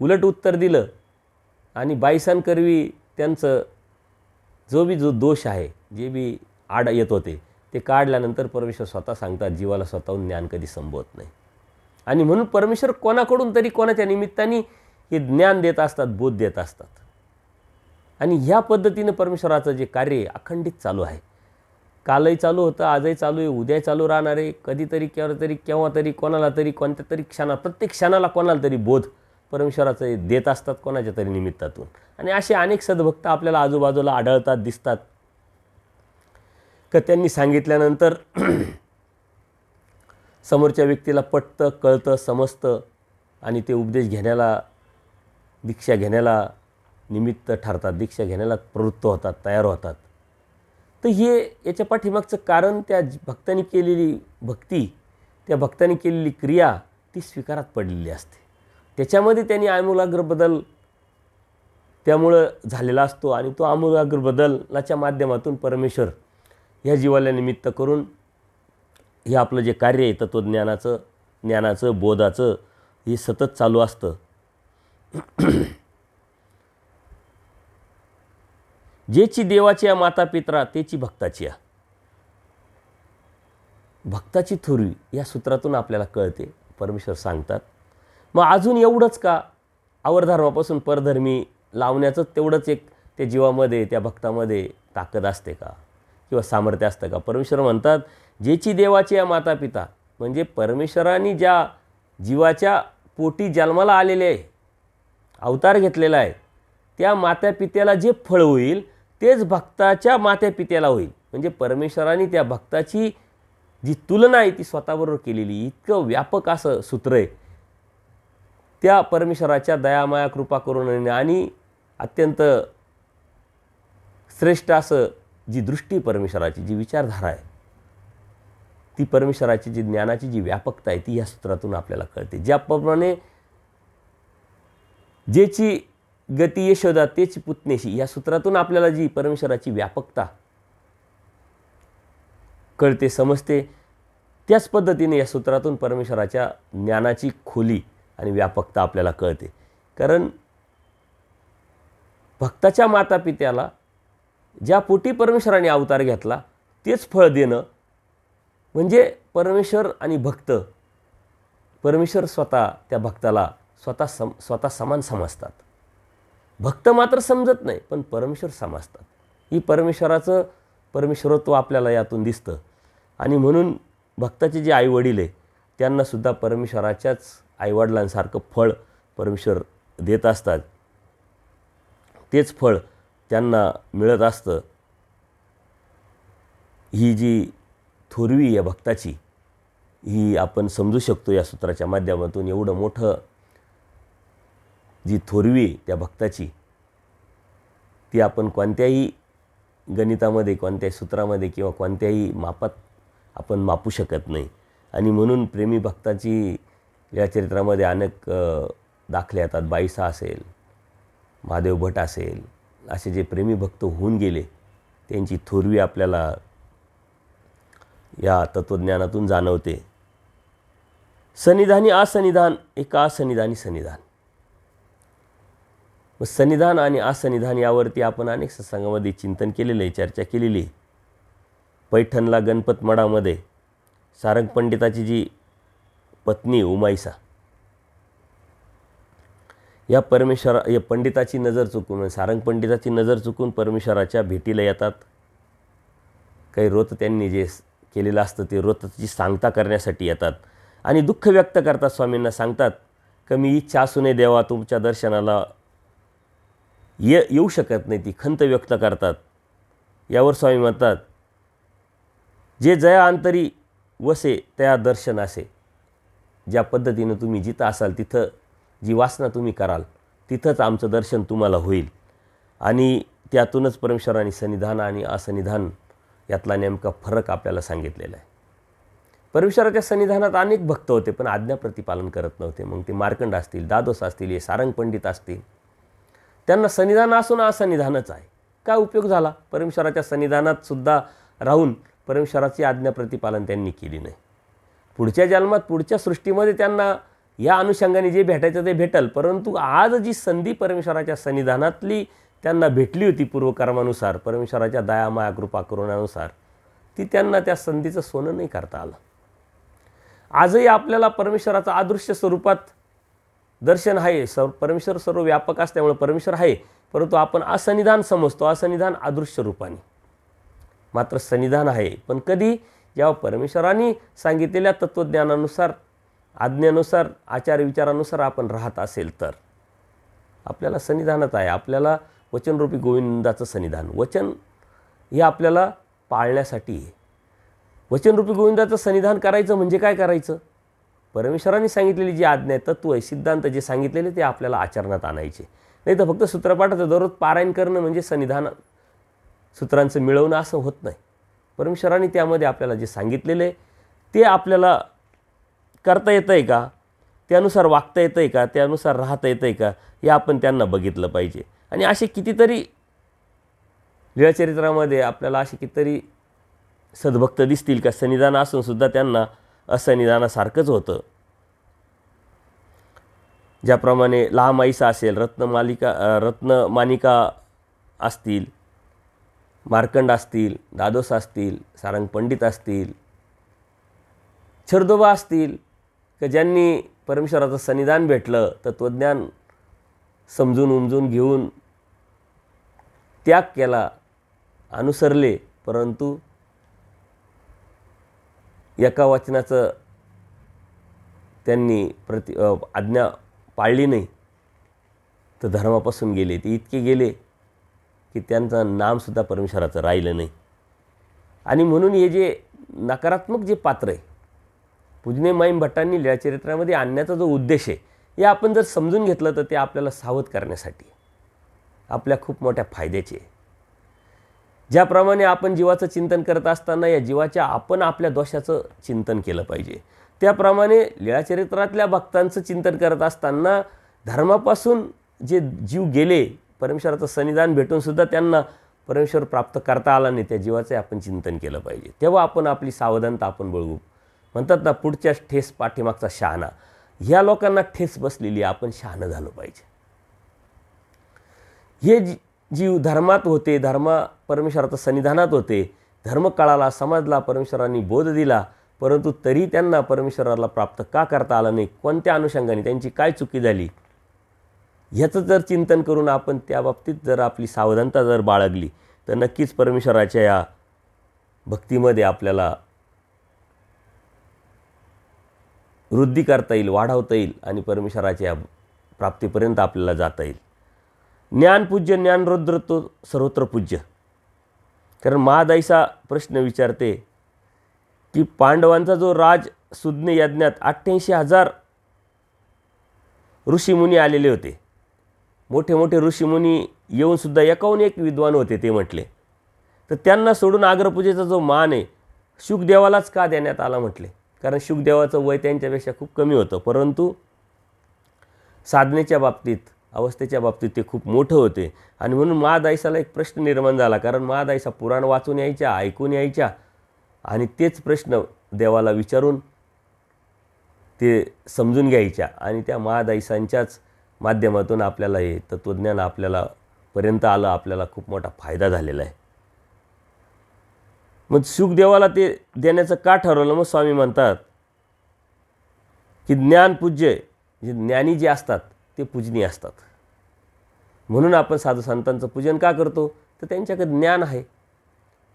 S1: उलट उत्तर दिलं आणि बाईसांकरवी त्यांचं जो दोष आहे, जे बी आड येत होते ते काढल्यानंतर परमेश्वर स्वतः सांगतात जीवाला स्वतःहून ज्ञान कधी संभवत नाही. आणि म्हणून परमेश्वर कोणाकडून तरी कोणाच्या निमित्ताने हे ज्ञान देत असतात, बोध देत असतात. आणि ह्या पद्धतीनं परमेश्वराचं जे कार्य आहे अखंडित चालू आहे. कालही चालू होतं, आजही चालू आहे, उद्याही चालू राहणार आहे. कधीतरी केव्हा तरी कोणाला तरी कोणत्या तरी क्षणात, प्रत्येक क्षणाला कोणाला तरी बोध परमेश्वराचं देत असतात कोणाच्या तरी निमित्तातून. आणि असे अनेक सद्भक्त आपल्याला आजूबाजूला आढळतात, दिसतात का त्यांनी सांगितल्यानंतर समोरच्या व्यक्तीला पटतं, कळतं, समजतं आणि ते उपदेश घेण्याला, दीक्षा घेण्याला निमित्त ठरतात, दीक्षा घेण्याला प्रवृत्त होतात, तयार होतात. तर हे याच्या पाठीमागचं कारण त्या भक्तांनी केलेली भक्ती, त्या भक्तांनी केलेली क्रिया ती स्वीकारात पडलेली असते. त्याच्यामध्ये त्यांनी आमूलाग्र बदल त्यामुळं झालेला असतो आणि तो आमूलाग्र बदलाच्या माध्यमातून परमेश्वर ह्या जीवाला निमित्त करून हे आपलं जे कार्य आहे तत्त्वज्ञानाचं, ज्ञानाचं, बोधाचं हे सतत चालू असतं. जेची देवाची या माता पित्रा तेची भक्ताची या. भक्ताची थोरवी या सूत्रातून आपल्याला कळते, परमेश्वर सांगतात. मग अजून एवढंच का? आवरधर्मापासून परधर्मी लावण्याचं तेवढंच एक त्या जीवामध्ये, त्या भक्तामध्ये ताकद असते का किंवा सामर्थ्य असतं का? परमेश्वर म्हणतात जेची देवाची या माता पिता, म्हणजे परमेश्वराने ज्या जीवाच्या पोटी जन्माला आलेले आहे, अवतार घेतलेला आहे, त्या मात्या पित्याला जे फळ होईल तेच भक्ताच्या मात्या पित्याला होईल. म्हणजे परमेश्वराने त्या भक्ताची जी तुलना आहे ती स्वतःबरोबर केलेली, इतकं व्यापक असं सूत्र आहे. त्या परमेश्वराच्या दयामाया कृपा करून आणि अत्यंत श्रेष्ठ असं जी दृष्टी परमेश्वराची, जी विचारधारा आहे, ती परमेश्वराची जी ज्ञानाची जी व्यापकता आहे ती या सूत्रातून आपल्याला कळते. ज्याप्रमाणे जेची गती यशोदा तेची पुतनेशी या सूत्रातून आपल्याला जी परमेश्वराची व्यापकता कळते, समजते, त्याच पद्धतीने या सूत्रातून परमेश्वराच्या ज्ञानाची खोली आणि व्यापकता आपल्याला कळते. कारण भक्ताच्या मातापित्याला ज्या पोटी परमेश्वराने अवतार घेतला तेच फळ देणं म्हणजे परमेश्वर आणि भक्त, परमेश्वर स्वतः त्या भक्ताला स्वतः समान समजतात. भक्त मात्र समजत नाही, पण परमेश्वर समजतात. ही परमेश्वराचं परमेश्वरत्व आपल्याला यातून दिसतं. आणि म्हणून भक्ताचे जे आईवडील आहे त्यांनासुद्धा परमेश्वराच्याच आईवडिलांसारखं फळ परमेश्वर देत असतात. तेच फळ त्यांना मिळत असतं. ही जी थोरवी आहे भक्ताची, ही आपण समजू शकतो या सूत्राच्या माध्यमातून. एवढं मोठं जी थोरवी त्या भक्ताची, ती आपण कोणत्याही गणितामध्ये, कोणत्याही सूत्रामध्ये किंवा कोणत्याही मापात आपण मापू शकत नाही. आणि म्हणून प्रेमी भक्ताची या चरित्रामध्ये अनेक दाखले येतात. बाईसा असेल, महादेव भट असेल, असे जे प्रेमी भक्त होऊन गेले त्यांची थोरवी आपल्याला या तत्त्वज्ञानातून जाणवते. सन्निधानी असन्निधान, एका असन्निधानी सन्निधान. मग सन्निधान आणि असन्निधान यावरती आपण अनेक सत्संगामध्ये चिंतन केलेलं आहे, चर्चा केलेली आहे. पैठणला गणपत मठामध्ये सारंग पंडिताची जी पत्नी उमाईसा, या पंडिताची नजर चुकून, सारंग पंडिताची नजर चुकून परमेश्वराच्या भेटीला येतात. काही व्रत त्यांनी जे केलेलं असतं ते व्रताची सांगता करण्यासाठी येतात आणि दुःख व्यक्त करतात. स्वामींना सांगतात की मी इच्छा असूनही देवा तुमच्या दर्शनाला येऊ शकत नाही, ती खंत व्यक्त करतात. यावर स्वामी म्हणतात, जे जया अंतरी वसे त्या दर्शन असे. ज्या पद्धतीनं तुम्ही जिथं असाल तिथं जी वासना तुम्ही कराल तिथंच आमचं दर्शन तुम्हाला होईल. आणि त्यातूनच परमेश्वराने सन्निधान आणि असन्निधान यातला नेमका फरक आपल्याला सांगितलेला आहे. परमेश्वराच्या सन्निधानात अनेक भक्त होते पण आज्ञा प्रतिपालन करत नव्हते. मग ते मार्कंड असतील, दादोस असतील, हे सारंग पंडित असतील, त्यांना सन्निधान असून असन्निधानच आहे. काय उपयोग झाला? परमेश्वराच्या सन्निधानात सुद्धा राहून परमेश्वराची आज्ञा प्रतिपालन त्यांनी केली नाही. पुढच्या जन्मात पुढच्या सृष्टीमध्ये त्यांना या अनुषंगाने जे भेटायचं ते भेटल, परंतु आज जी संधी परमेश्वराच्या सन्निधानातली त्यांना भेटली होती पूर्वकर्मानुसार, परमेश्वराच्या दया माया कृपा करुणानुसार, ती त्यांना त्या संधीचं सोनं नाही करता आलं. आजही आपल्याला परमेश्वराचं अदृश्य स्वरूपात दर्शन आहे. परमेश्वर सर्व व्यापक असल्यामुळे परमेश्वर आहे, परंतु आपण असन्निधान समजतो, असन्निधान अदृश्य रूपाने. मात्र सन्निधान आहे, पण कधी? जेव्हा परमेश्वरांनी सांगितलेल्या तत्त्वज्ञानानुसार, आज्ञेनुसार, आचार विचारानुसार आपण राहत असेल तर आपल्याला सन्निधानच आहे. आपल्याला वचनरूपी गोविंदाचं सन्निधान, वचन हे आपल्याला पाळण्यासाठी आहे. वचनरूपी गोविंदाचं सन्निधान करायचं म्हणजे काय करायचं? परमेश्वरांनी सांगितलेली जी आज्ञा आहे, तत्व आहे, सिद्धांत जे सांगितलेले ते आपल्याला आचरणात आणायचे. नाही तर फक्त सूत्रपाठाचं दररोज पारायण करणं म्हणजे सन्निधान सूत्रांचं मिळवणं असं होत नाही. परमेश्वरांनी त्यामध्ये आपल्याला जे सांगितलेलं आहे ते आपल्याला करता येतं आहे का, त्यानुसार वागता येतं आहे का, त्यानुसार राहता येतं आहे का, हे आपण त्यांना बघितलं पाहिजे. आणि असे कितीतरी लीळाचरित्रामध्ये आपल्याला असे कितीतरी सद्भक्त दिसतील का सन्निधान असून सुद्धा त्यांना असन्निधानासारखंच होतं. ज्याप्रमाणे लहामाईसा असेल, रत्नमानिका असतील, मार्कंड असतील, दादोस असतील, सारंग पंडित असतील, छरदोबा असतील, की ज्यांनी परमेश्वराचं सन्निधान भेटलं, तत्त्वज्ञान समजून उमजून घेऊन त्याग केला, अनुसरले, परंतु एका वचनाचं त्यांनी आज्ञा पाळली नाही तर धर्मापासून गेले. ते इतके गेले की त्यांचं नामसुद्धा परमेश्वराचं राहिलं नाही. आणि म्हणून हे जे नकारात्मक जे पात्र आहे, पूजनीय माईम भट्टांनी लीळाचरित्रामध्ये आणण्याचा जो उद्देश आहे, हे आपण जर समजून घेतलं तर ते आपल्याला सावध करण्यासाठी आपल्या खूप मोठ्या फायद्याचे आहे. ज्याप्रमाणे आपण जीवाचं चिंतन करत असताना या जीवाच्या आपण आपल्या दोषाचं चिंतन केलं पाहिजे, त्याप्रमाणे लीळाचरित्रातल्या भक्तांचं चिंतन करत असताना धर्मापासून जे जीव गेले, परमेश्वराचं सन्निधान भेटूनसुद्धा त्यांना परमेश्वर प्राप्त करता आला नाही, त्या जीवाचं आपण चिंतन केलं पाहिजे. तेव्हा आपण आपली सावधानता आपण बळगू. म्हणतात ना, पुढच्या ठेस पाठीमागचा शहाणा. ह्या लोकांना ठेस बसलेली, आपण शहाणं झालं पाहिजे. हे जीव धर्मात होते, परमेश्वराच्या सन्निधानात होते, धर्म कळाला, समजला, परमेश्वरांनी बोध दिला, परंतु तरी त्यांना परमेश्वराला प्राप्त का करता आलं नाही, कोणत्या अनुषंगाने, त्यांची काय चुकी झाली, ह्याचं जर चिंतन करून आपण त्या बाबतीत जर आपली सावधानता जर बाळगली तर नक्कीच परमेश्वराच्या या भक्तीमध्ये आपल्याला वृद्धी करता येईल, वाढवता येईल आणि परमेश्वराच्या प्राप्तीपर्यंत आपल्याला जाता येईल. ज्ञानपूज्य ज्ञानरुद्र तो सर्वत्र पूज्य. कारण महादाईसा प्रश्न विचारते की पांडवांचा जो राज सुज्ञ यज्ञात 88,000 ऋषीमुनी आलेले होते, मोठे मोठे ऋषीमुनी येऊनसुद्धा एकाहून एक विद्वान होते ते म्हटले, तर त्यांना सोडून अग्रपूजेचा जो मान आहे शुकदेवालाच का देण्यात आला म्हटले. कारण शुकदेवाचं वय त्यांच्यापेक्षा खूप कमी होतं, परंतु साधनेच्या बाबतीत, अवस्थेच्या बाबतीत ते खूप मोठं होते. आणि म्हणून महादाईसाला एक प्रश्न निर्माण झाला, कारण महादाईसा पुराण वाचून यायच्या, ऐकून यायच्या आणि तेच प्रश्न देवाला विचारून ते समजून घ्यायच्या आणि त्या महादाईसांच्याच माध्यमातून आपल्याला हे तत्त्वज्ञान आपल्याला पर्यंत आलं, आपल्याला खूप मोठा फायदा झालेला आहे. मग शुकदेवाला ते देण्याचं का ठरवलं? मग स्वामी म्हणतात की ज्ञानपूज्य, जे ज्ञानी जे असतात ते पूजनीय असतात. म्हणून आपण साधू संतांचं पूजन का करतो? तर त्यांच्याकडे ज्ञान आहे,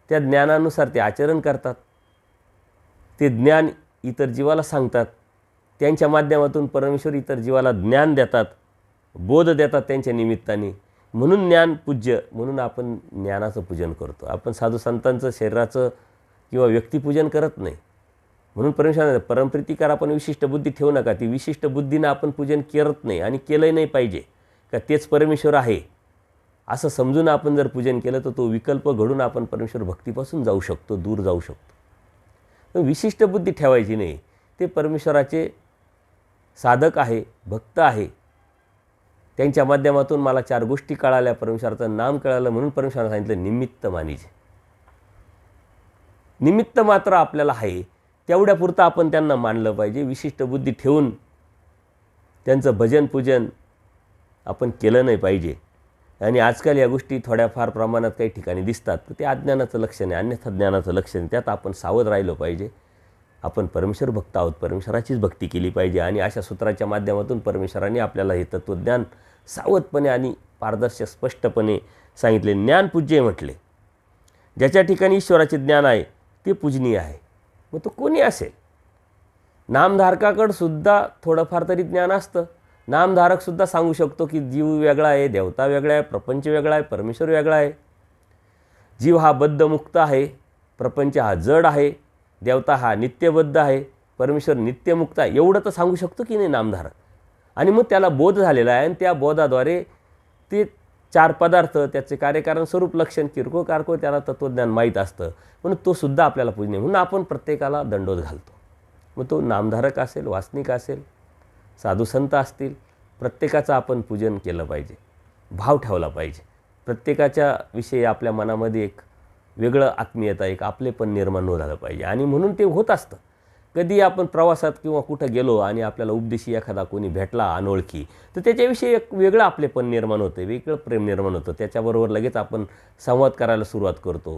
S1: त्या ज्ञानानुसार ते आचरण करतात, ते ज्ञान इतर जीवाला सांगतात, त्यांच्या माध्यमातून परमेश्वर इतर जीवाला ज्ञान देतात, बोध देतात त्यांच्या निमित्ताने. म्हणून ज्ञान पूज्य, म्हणून आपण ज्ञानाचं पूजन करतो. आपण साधू संतांचं शरीराचं किंवा व्यक्तिपूजन करत नाही. म्हणून परमेश्वर परमप्रीती करा पण विशिष्ट बुद्धी ठेवू नका. ती विशिष्ट बुद्धीनं आपण पूजन करत नाही आणि केलंही नाही पाहिजे. का तेच परमेश्वर आहे असं समजून आपण जर पूजन केलं तर तो विकल्प घडून आपण परमेश्वर भक्तीपासून जाऊ शकतो, दूर जाऊ शकतो. विशिष्ट बुद्धी ठेवायची नाही. ते परमेश्वराचे साधक आहे, भक्त आहे, त्यांच्या माध्यमातून मला 4 गोष्टी कळाल्या, परमेश्वराचं नाम कळालं, म्हणून परमेश्वराने सांगितलं निमित्त मानीचे. निमित्त मात्र आपल्याला आहे, तेवढ्यापुरतं आपण त्यांना मानलं पाहिजे. विशिष्ट बुद्धी ठेवून त्यांचं भजन पूजन आपण केलं नाही पाहिजे. आणि आजकाल या गोष्टी थोड्याफार प्रमाणात काही ठिकाणी दिसतात, तर ते अज्ञानाचं लक्षण आहे, अन्यथा ज्ञानाचं लक्षण आहे. त्यात आपण सावध राहिलं पाहिजे. आपण परमेश्वर भक्त आहोत, परमेश्वराचीच भक्ती केली पाहिजे. आणि अशा सूत्राच्या माध्यमातून परमेश्वराने आपल्याला हे तत्त्वज्ञान सावधपणे आणि पारदर्शक स्पष्टपणे सांगितले. ज्ञानपूज्य म्हटले. ज्याच्या ठिकाणी ईश्वराचे ज्ञान आहे ते पूजनीय आहे. मग तो कोणी असेल. नामधारकाकडं सुद्धा थोडंफार तरी ज्ञान असतं. नामधारकसुद्धा सांगू शकतो की जीव वेगळा आहे, देवता वेगळा आहे, प्रपंच वेगळा आहे, परमेश्वर वेगळा आहे. जीव हा बद्धमुक्त आहे, प्रपंच हा जड आहे, देवता हा नित्यबद्ध आहे, परमेश्वर नित्यमुक्त आहे. एवढं तर सांगू शकतो की नाही नामधारक. आणि मग त्याला बोध झालेला आहे आणि त्या बोधाद्वारे ते 4 पदार्थ, त्याचे कार्यकारण स्वरूप लक्षण किरकोळ कारकोळ त्याला तत्त्वज्ञान माहीत असतं. म्हणून तो सुद्धा आपल्याला पूजनीय. म्हणून आपण प्रत्येकाला दंडोत घालतो. मग तो नामधारक असेल, वासनिक असेल, साधू संत असतील, प्रत्येकाचं आपण पूजन केलं पाहिजे, भाव ठेवला पाहिजे. प्रत्येकाच्या विषयी आपल्या मनामध्ये एक वेगळं आत्मीयता, एक आपलेपण निर्माण झालं पाहिजे. आणि म्हणून ते होत असतं. कधी आपण प्रवासात किंवा कुठं गेलो आणि आपल्याला उपदेशी एखादा कोणी भेटला अनोळखी, तर त्याच्याविषयी एक वेगळं आपलेपण निर्माण होतं, वेगळं प्रेम निर्माण होतं. त्याच्याबरोबर लगेच आपण संवाद करायला सुरुवात करतो,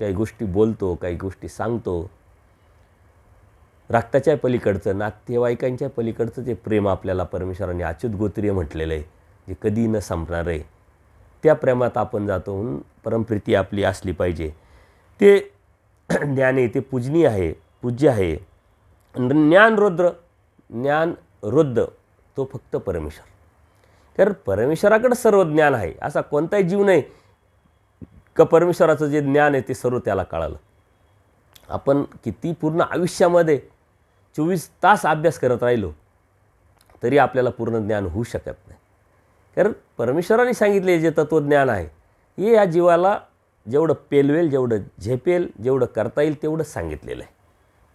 S1: काही गोष्टी बोलतो, काही गोष्टी सांगतो. रक्ताच्या पलीकडचं, नातेवाईकांच्या पलीकडचं जे प्रेम आपल्याला परमेश्वराने अच्युत गोत्रीय म्हटलेलं आहे, जे कधी न संपणार आहे, त्या प्रेमात आपण जातो. म्हणून परमप्रीती आपली असली पाहिजे. ते ज्ञान आहे, ते पूजनीय आहे, पूज्य आहे. ज्ञान रुद्र तो फक्त परमेश्वर. कारण परमेश्वराकडे सर्व ज्ञान आहे. असा कोणताही जीव नाही का परमेश्वराचं जे ज्ञान आहे ते सर्व त्याला कळालं. आपण किती पूर्ण आयुष्यामध्ये 24 तास अभ्यास करत राहिलो तरी आपल्याला पूर्ण ज्ञान होऊ शकत नाही. कारण परमेश्वराने सांगितले जे तत्त्वज्ञान आहे हे या जीवाला जेवढं पेलवेल, जेवढं झेपेल, जेवढं करता येईल तेवढं सांगितलेलं आहे.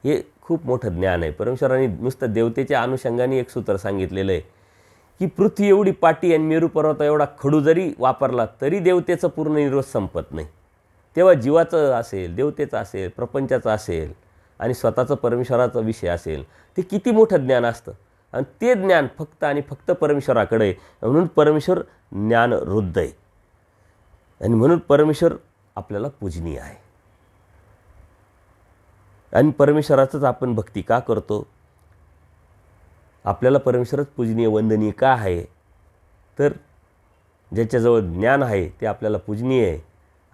S1: हे खूप मोठं ज्ञान आहे. परमेश्वराने नुसतं देवतेच्या अनुषंगाने एक सूत्र सांगितलेलं आहे की पृथ्वी एवढी पाटी आणि मेरू पर्वत एवढा खडू जरी वापरला तरी देवतेचं पूर्ण निरोध संपत नाही. तेव्हा जीवाचं असेल, देवतेचं असेल, प्रपंचाचं असेल आणि स्वतःचं परमेश्वराचा विषय असेल, ते किती मोठं ज्ञान असतं. आणि ते ज्ञान फक्त आणि फक्त परमेश्वराकडे आहे. म्हणून परमेश्वर ज्ञान रुद्ध आहे आणि म्हणून परमेश्वर आपल्याला पूजनीय आहे. आणि परमेश्वराचंच आपण भक्ती का करतो? आपल्याला परमेश्वरच पूजनीय, वंदनीय का आहे? तर ज्याच्याजवळ ज्ञान आहे ते आपल्याला पूजनीय आहे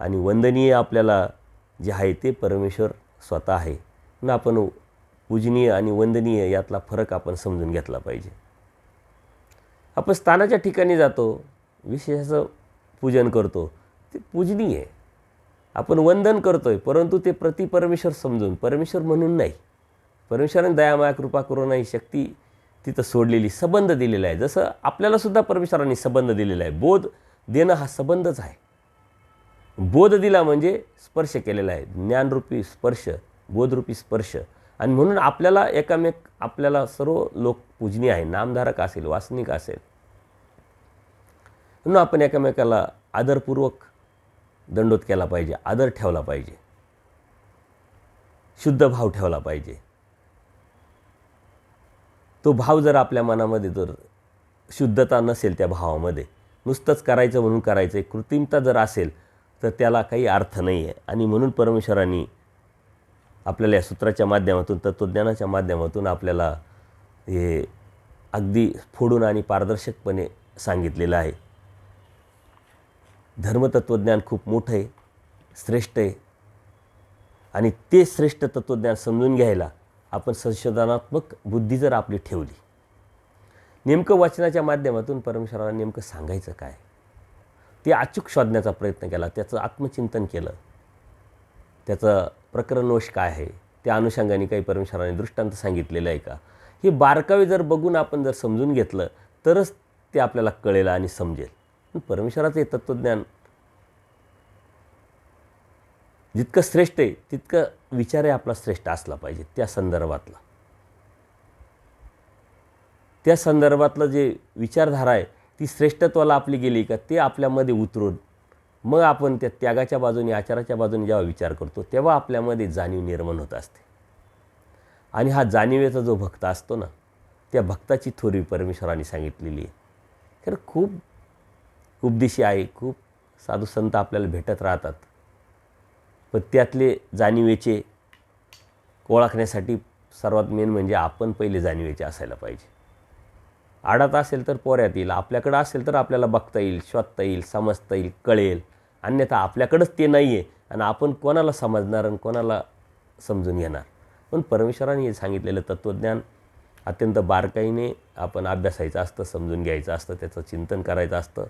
S1: आणि वंदनीय आपल्याला जे आहे ते परमेश्वर स्वतः आहे. म्हणून आपण पूजनीय आणि वंदनीय यातला फरक आपण समजून घेतला पाहिजे. आपण स्थानाच्या ठिकाणी जातो, विशेषाचं पूजन करतो, ते पूजनीय आहे. आपण वंदन करतोय परंतु ते प्रति परमेश्वर समजून, परमेश्वर म्हणून नाही. परमेश्वराने दयामाया कृपा करुणा ही शक्ती तिथं सोडलेली, संबंध दिलेला आहे. जसं आपल्यालासुद्धा परमेश्वराने संबंध दिलेला आहे. बोध देणं हा संबंधच आहे. बोध दिला म्हणजे स्पर्श केलेला आहे, ज्ञानरूपी स्पर्श, बोधरूपी स्पर्श. आणि म्हणून आपल्याला सर्व लोक पूजनीय आहे, नामधारक असेल, वासनिक असेल. म्हणून आपण एकमेकाला आदरपूर्वक दंडोत केला पाहिजे, आदर ठेवला पाहिजे, शुद्ध भाव ठेवला पाहिजे. तो भाव जर आपल्या मनामध्ये जर शुद्धता नसेल त्या भावामध्ये, नुसतंच करायचं म्हणून करायचं आहे, कृत्रिमता जर असेल तर त्याला काही अर्थ नाही आहे. आणि म्हणून परमेश्वरांनी आपल्याला या सूत्राच्या माध्यमातून, तत्त्वज्ञानाच्या माध्यमातून आपल्याला हे अगदी फोडून आणि पारदर्शकपणे सांगितलेलं आहे. धर्मतत्त्वज्ञान खूप मोठं आहे, श्रेष्ठ आहे. आणि ते श्रेष्ठ तत्त्वज्ञान समजून घ्यायला आपण संशोधनात्मक बुद्धी जर आपली ठेवली, नेमकं वचनाच्या माध्यमातून परमेश्वराला नेमकं सांगायचं काय ते अचूक शोधण्याचा प्रयत्न केला, त्याचं आत्मचिंतन केलं, त्याचं प्रकरणवश काय आहे, त्या अनुषंगाने काही परमेश्वराने दृष्टांत सांगितलेलं आहे का, हे बारकावे जर बघून आपण जर समजून घेतलं तरच ते आपल्याला कळेल आणि समजेल. पण परमेश्वराचं हे तत्त्वज्ञान जितकं श्रेष्ठ आहे तितकं विचारही आपला श्रेष्ठ असला पाहिजे. त्या संदर्भातलं जे विचारधारा आहे ती श्रेष्ठत्वाला आपली गेली का ते आपल्यामध्ये उतरून मग आपण त्या त्यागाच्या बाजूने, आचाराच्या बाजूने जेव्हा विचार करतो तेव्हा आपल्यामध्ये जाणीव निर्माण होत असते. आणि हा जाणीवेचा जो भक्त असतो ना, त्या भक्ताची थोरी परमेश्वराने सांगितलेली आहे. तर खूप उपदेशी आहे, खूप साधू संत आपल्याला भेटत राहतात, पण त्यातले जाणीवेचे ओळखण्यासाठी सर्वात मेन म्हणजे आपण पहिले जाणीवेचे असायला पाहिजे. आडात असेल तर पोऱ्यात येईल, आपल्याकडं असेल तर आपल्याला बघता येईल, शोधता येईल, समजता येईल, कळेल. अन्यथा आपल्याकडंच ते नाही आहे आणि आपण कोणाला समजणार आणि कोणाला समजून घेणार. पण परमेश्वराने हे सांगितलेलं तत्त्वज्ञान अत्यंत बारकाईने आपण अभ्यासायचं असतं, समजून घ्यायचं असतं, त्याचं चिंतन करायचं असतं.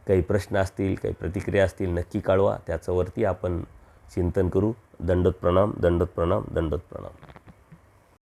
S1: काही प्रश्न असतील, काही प्रतिक्रिया असतील नक्की कळवा, त्याच्यावरती आपण चिंतन करू. दंडोत प्रणाम, दंडोत प्रणाम, दंडोत प्रणाम.